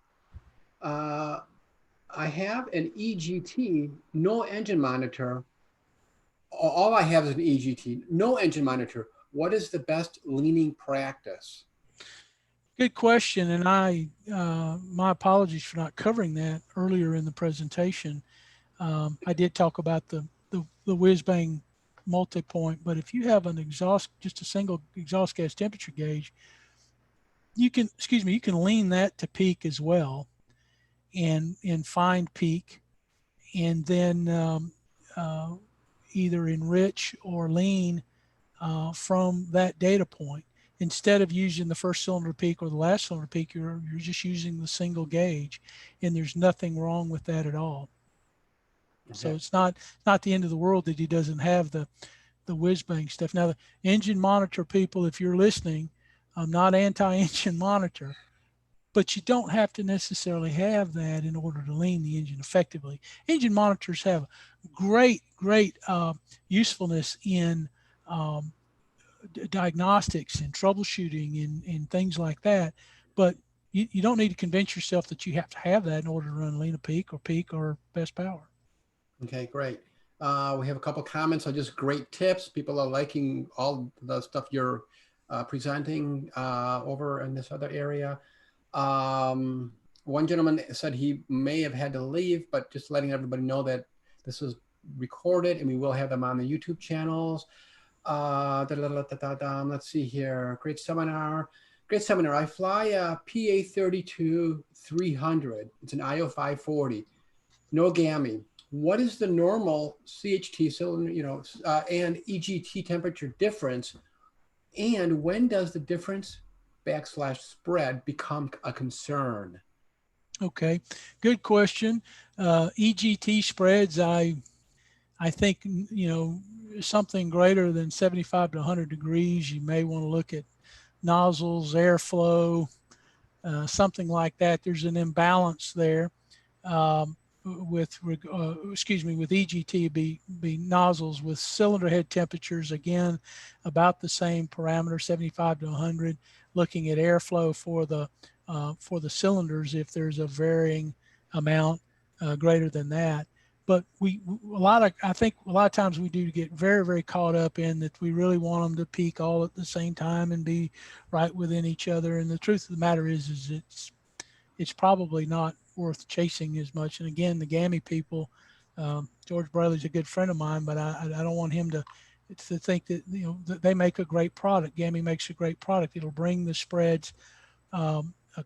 I have an EGT, no engine monitor. All I have is an EGT, no engine monitor. What is the best leaning practice? Good question, and my apologies for not covering that earlier in the presentation. I did talk about the whiz bang multi-point, but if you have just a single exhaust gas temperature gauge, you can lean that to peak as well, and find peak, and then uh, either enrich or lean from that data point. Instead of using the first cylinder peak or the last cylinder peak, you're just using the single gauge, and there's nothing wrong with that at all. So Okay. it's not the end of the world that he doesn't have the whiz bang stuff. Now the engine monitor people, if you're listening, I'm not anti-engine monitor, but you don't have to necessarily have that in order to lean the engine effectively. Engine monitors have great usefulness in diagnostics and troubleshooting and things like that, but you don't need to convince yourself that you have to have that in order to run lean a peak or best power. Okay, great. We have a couple comments on just great tips. People are liking all the stuff you're presenting over in this other area. One gentleman said he may have had to leave, but just letting everybody know that this is recorded and we will have them on the YouTube channels. Let's see here. Great seminar. Great seminar. I fly a PA 32 300. It's an IO 540. No GAMI. what is the normal CHT cylinder, and EGT temperature difference, and when does the difference backslash spread become a concern? Okay, good question. EGT spreads, I think, something greater than 75 to 100 degrees, you may want to look at nozzles, airflow, something like that. There's an imbalance there. With EGT be nozzles with cylinder head temperatures, again about the same parameter, 75 to 100. Looking at airflow for the cylinders, if there's a varying amount greater than that. But I think a lot of times we do get very, very caught up in that we really want them to peak all at the same time and be right within each other. And the truth of the matter is it's probably not worth chasing as much. And again, the GAMI people, George Braley's a good friend of mine, but I don't want him to think that, that they make a great product. GAMI makes a great product. It'll bring the spreads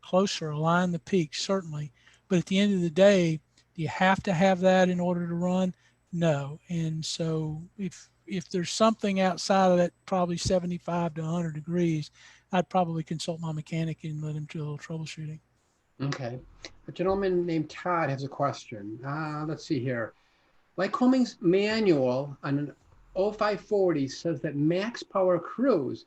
closer, align the peaks, certainly. But at the end of the day, do you have to have that in order to run? No. And so if there's something outside of that, probably 75 to 100 degrees, I'd probably consult my mechanic and let him do a little troubleshooting. Okay. A gentleman named Todd has a question. Let's see here. Lycoming's manual on an 0540 says that max power cruise,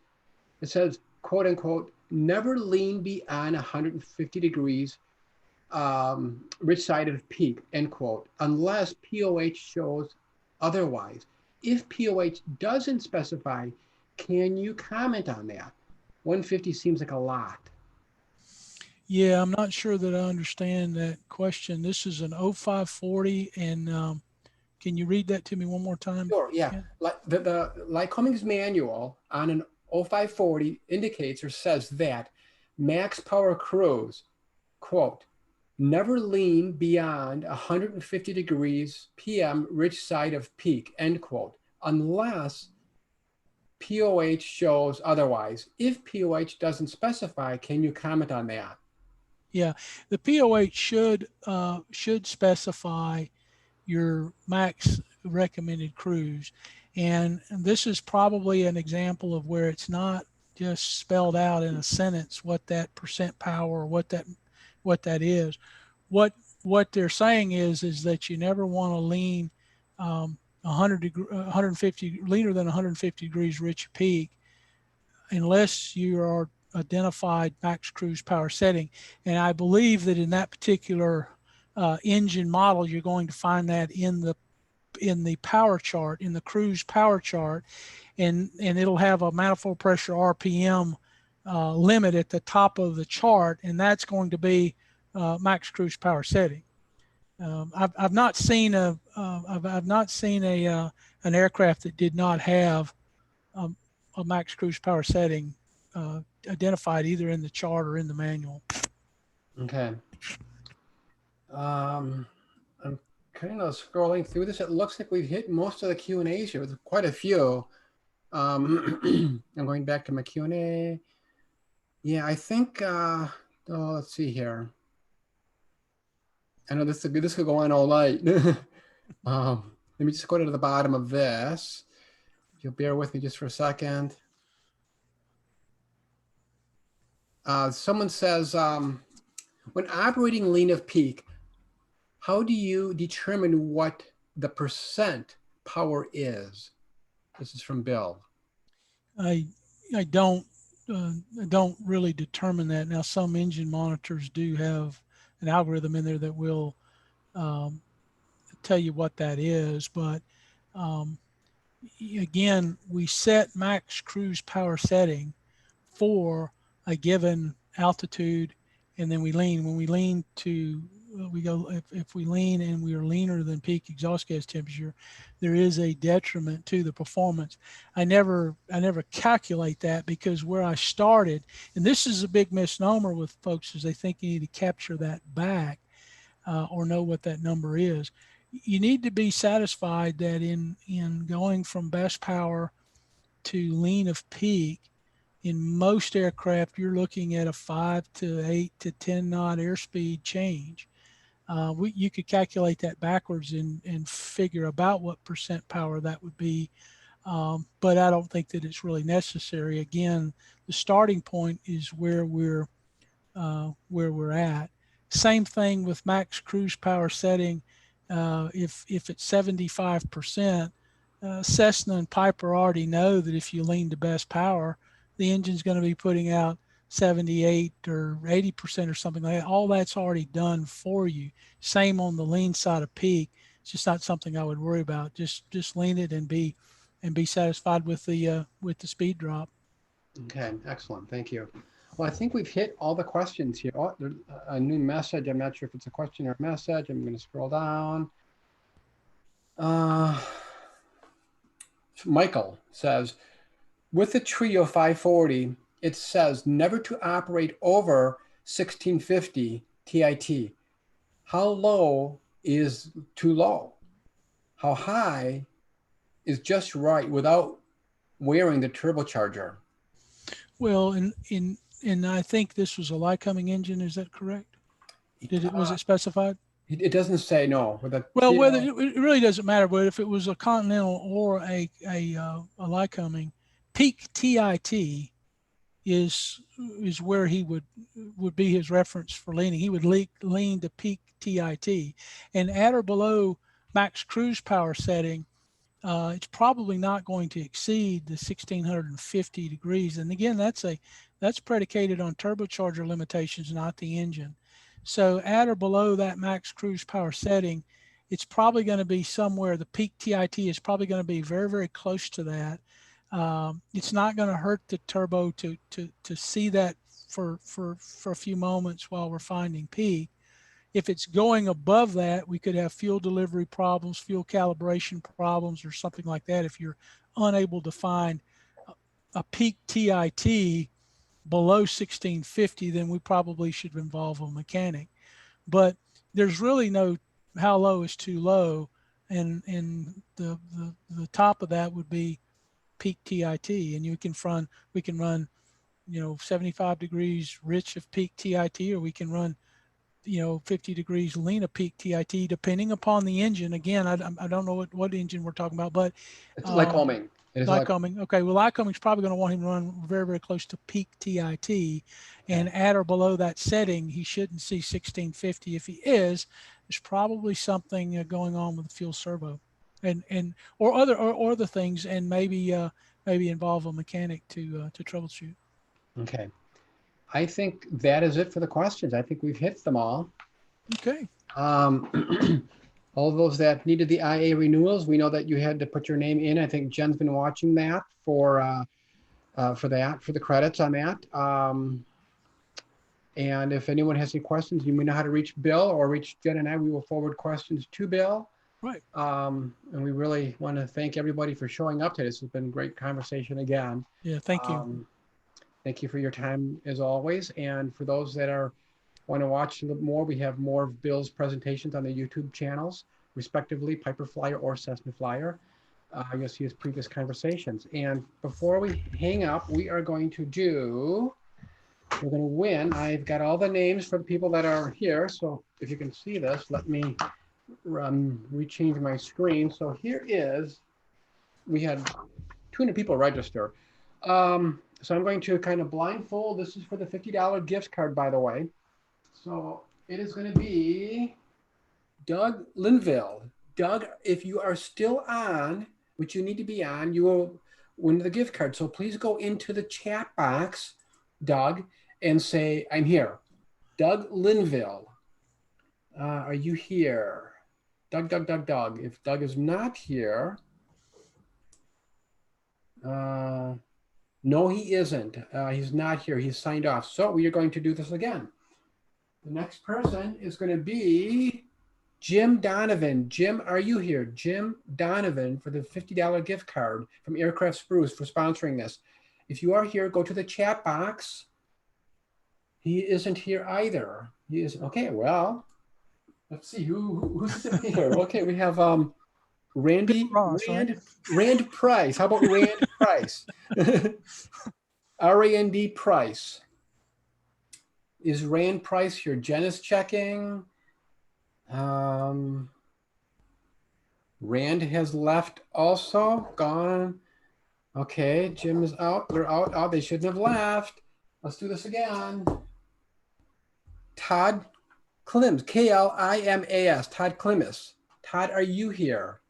it says, quote unquote, never lean beyond 150 degrees rich side of peak, end quote, unless POH shows otherwise. If POH doesn't specify, can you comment on that? 150 seems like a lot. Yeah, I'm not sure that I understand that question. This is an 0540, and can you read that to me one more time? Sure, yeah. Yeah. Like the Lycoming's manual on an 0540 indicates or says that max power cruise, quote, never lean beyond 150 degrees PM rich side of peak, end quote, unless POH shows otherwise. If POH doesn't specify, can you comment on that? Yeah, the POH should specify your max recommended cruise, and this is probably an example of where it's not just spelled out in a sentence what that percent power or what that is. What they're saying is that you never want to lean 150 leaner than 150 degrees rich peak unless you are identified max cruise power setting. And I believe that in that particular engine model, you're going to find that in the power chart, in the cruise power chart, and it'll have a manifold pressure RPM limit at the top of the chart, and that's going to be max cruise power setting. I've not seen an aircraft that did not have a max cruise power setting identified either in the chart or in the manual. Okay. I'm kind of scrolling through this. It looks like we've hit most of the Q&As here with quite a few. I'm going back to my Q&A. Yeah, I think, let's see here. I know this could go on all night. Let me just go to the bottom of this. If you'll bear with me just for a second. Someone says, when operating lean of peak, how do you determine what the percent power is? This is from Bill. I don't really determine that. Now, some engine monitors do have an algorithm in there that will tell you what that is, but again, we set max cruise power setting for a given altitude, and then we lean. When we lean to, we go, if we lean and we are leaner than peak exhaust gas temperature, there is a detriment to the performance. I never calculate that, because where I started, and this is a big misnomer with folks, is they think you need to capture that back or know what that number is. You need to be satisfied that in going from best power to lean of peak, in most aircraft, you're looking at a 5 to 8 to 10 knot airspeed change. You could calculate that backwards and figure about what percent power that would be. But I don't think that it's really necessary. Again, the starting point is where we're at. Same thing with max cruise power setting. If it's 75%, Cessna and Piper already know that if you lean to best power, the engine's going to be putting out 78 or 80% or something like that. All that's already done for you. Same on the lean side of peak. It's just not something I would worry about. Just lean it and be satisfied with the speed drop. Okay, excellent. Thank you. Well, I think we've hit all the questions here. Oh, there's a new message. I'm not sure if it's a question or a message. I'm going to scroll down. Michael says, with the Trio 540, it says never to operate over 1650 TIT. How low is too low? How high is just right without wearing the turbocharger? Well, and I think this was a Lycoming engine. Is that correct? Was it specified? It doesn't say no. With a Well, whether it really doesn't matter, but if it was a Continental or a Lycoming, peak TIT is where he would be his reference for leaning. He would lean to peak TIT, and at or below max cruise power setting, it's probably not going to exceed the 1650 degrees. And again, that's predicated on turbocharger limitations, not the engine. So at or below that max cruise power setting, it's probably going to be somewhere. The peak TIT is probably going to be very, very close to that. It's not going to hurt the turbo to see that for a few moments while we're finding peak. If it's going above that, we could have fuel delivery problems, fuel calibration problems, or something like that. If you're unable to find a peak TIT below 1650, then we probably should involve a mechanic. But there's really no how low is too low, and the top of that would be peak TIT, and we can run 75 degrees rich of peak TIT, or we can run 50 degrees lean of peak TIT, depending upon the engine. Again, I don't know what engine we're talking about, but it's Lycoming. It is Lycoming. Okay, well, Lycoming's probably going to want him to run very, very close to peak TIT, and at or below that setting, he shouldn't see 1650. If he is, there's probably something going on with the fuel servo, and or other things, and maybe involve a mechanic to troubleshoot. Okay. I think that is it for the questions. I think we've hit them all. Okay. All those that needed the IA renewals, we know that you had to put your name in. I think Jen's been watching that for the credits on that. And if anyone has any questions, you may know how to reach Bill or reach Jen and I. We will forward questions to Bill. Right. And we really want to thank everybody for showing up today. This has been a great conversation again. Yeah, thank you. Thank you for your time as always. And for those that want to watch a little more, we have more of Bill's presentations on the YouTube channels, respectively, Piper Flyer or Cessna Flyer. You'll see his previous conversations. And before we hang up, we're going to win. I've got all the names for the people that are here. So if you can see this, let me rechange my screen. So we had 200 people register. So I'm going to kind of blindfold. This is for the $50 gift card, by the way. So it is going to be Doug Linville. Doug, if you are still on, which you need to be on, you will win the gift card. So please go into the chat box, Doug, and say, I'm here. Doug Linville. Are you here? Doug. If Doug is not here, no, he isn't. He's not here. He's signed off. So we are going to do this again. The next person is going to be Jim Donovan. Jim, are you here? Jim Donovan for the $50 gift card from Aircraft Spruce for sponsoring this. If you are here, go to the chat box. He isn't here either. He is okay. Well, let's see who's here. Okay, we have Randy Ross, Rand Price. How about Rand Price? RAND Price. Is Rand Price here? Jen is checking. Rand has left also, gone. Okay, Jim is out. They're out. Oh, they shouldn't have left. Let's do this again. Todd Klims, Klimas. Todd Klimas. Todd, are you here?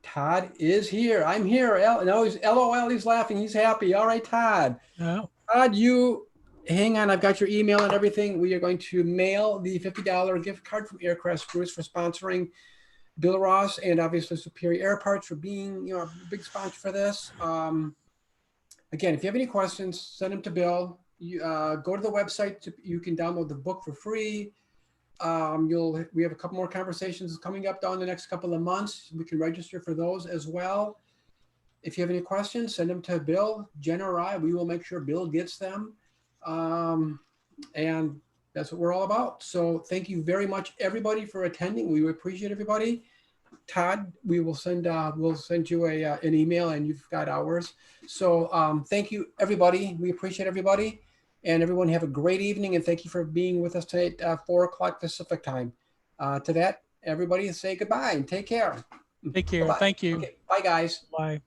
Todd is here. I'm here. No, he's LOL. He's laughing. He's happy. All right, Todd. No. Todd, you hang on. I've got your email and everything. We are going to mail the $50 gift card from Aircraft Screws for sponsoring Bill Ross and obviously Superior Air Parts for being, a big sponsor for this. Again, if you have any questions, send them to Bill. You go to the website. You can download the book for free. We have a couple more conversations coming up down the next couple of months. We can register for those as well. If you have any questions, send them to Bill, Jen, or I. We will make sure Bill gets them. And that's what we're all about. So thank you very much, everybody, for attending. We appreciate everybody. Todd, we'll send you an email, and you've got ours. So thank you, everybody. We appreciate everybody. And everyone have a great evening, and thank you for being with us today at 4 o'clock Pacific time. To that, everybody say goodbye and take care. Take care. Bye-bye. Thank you. Okay, bye, guys. Bye.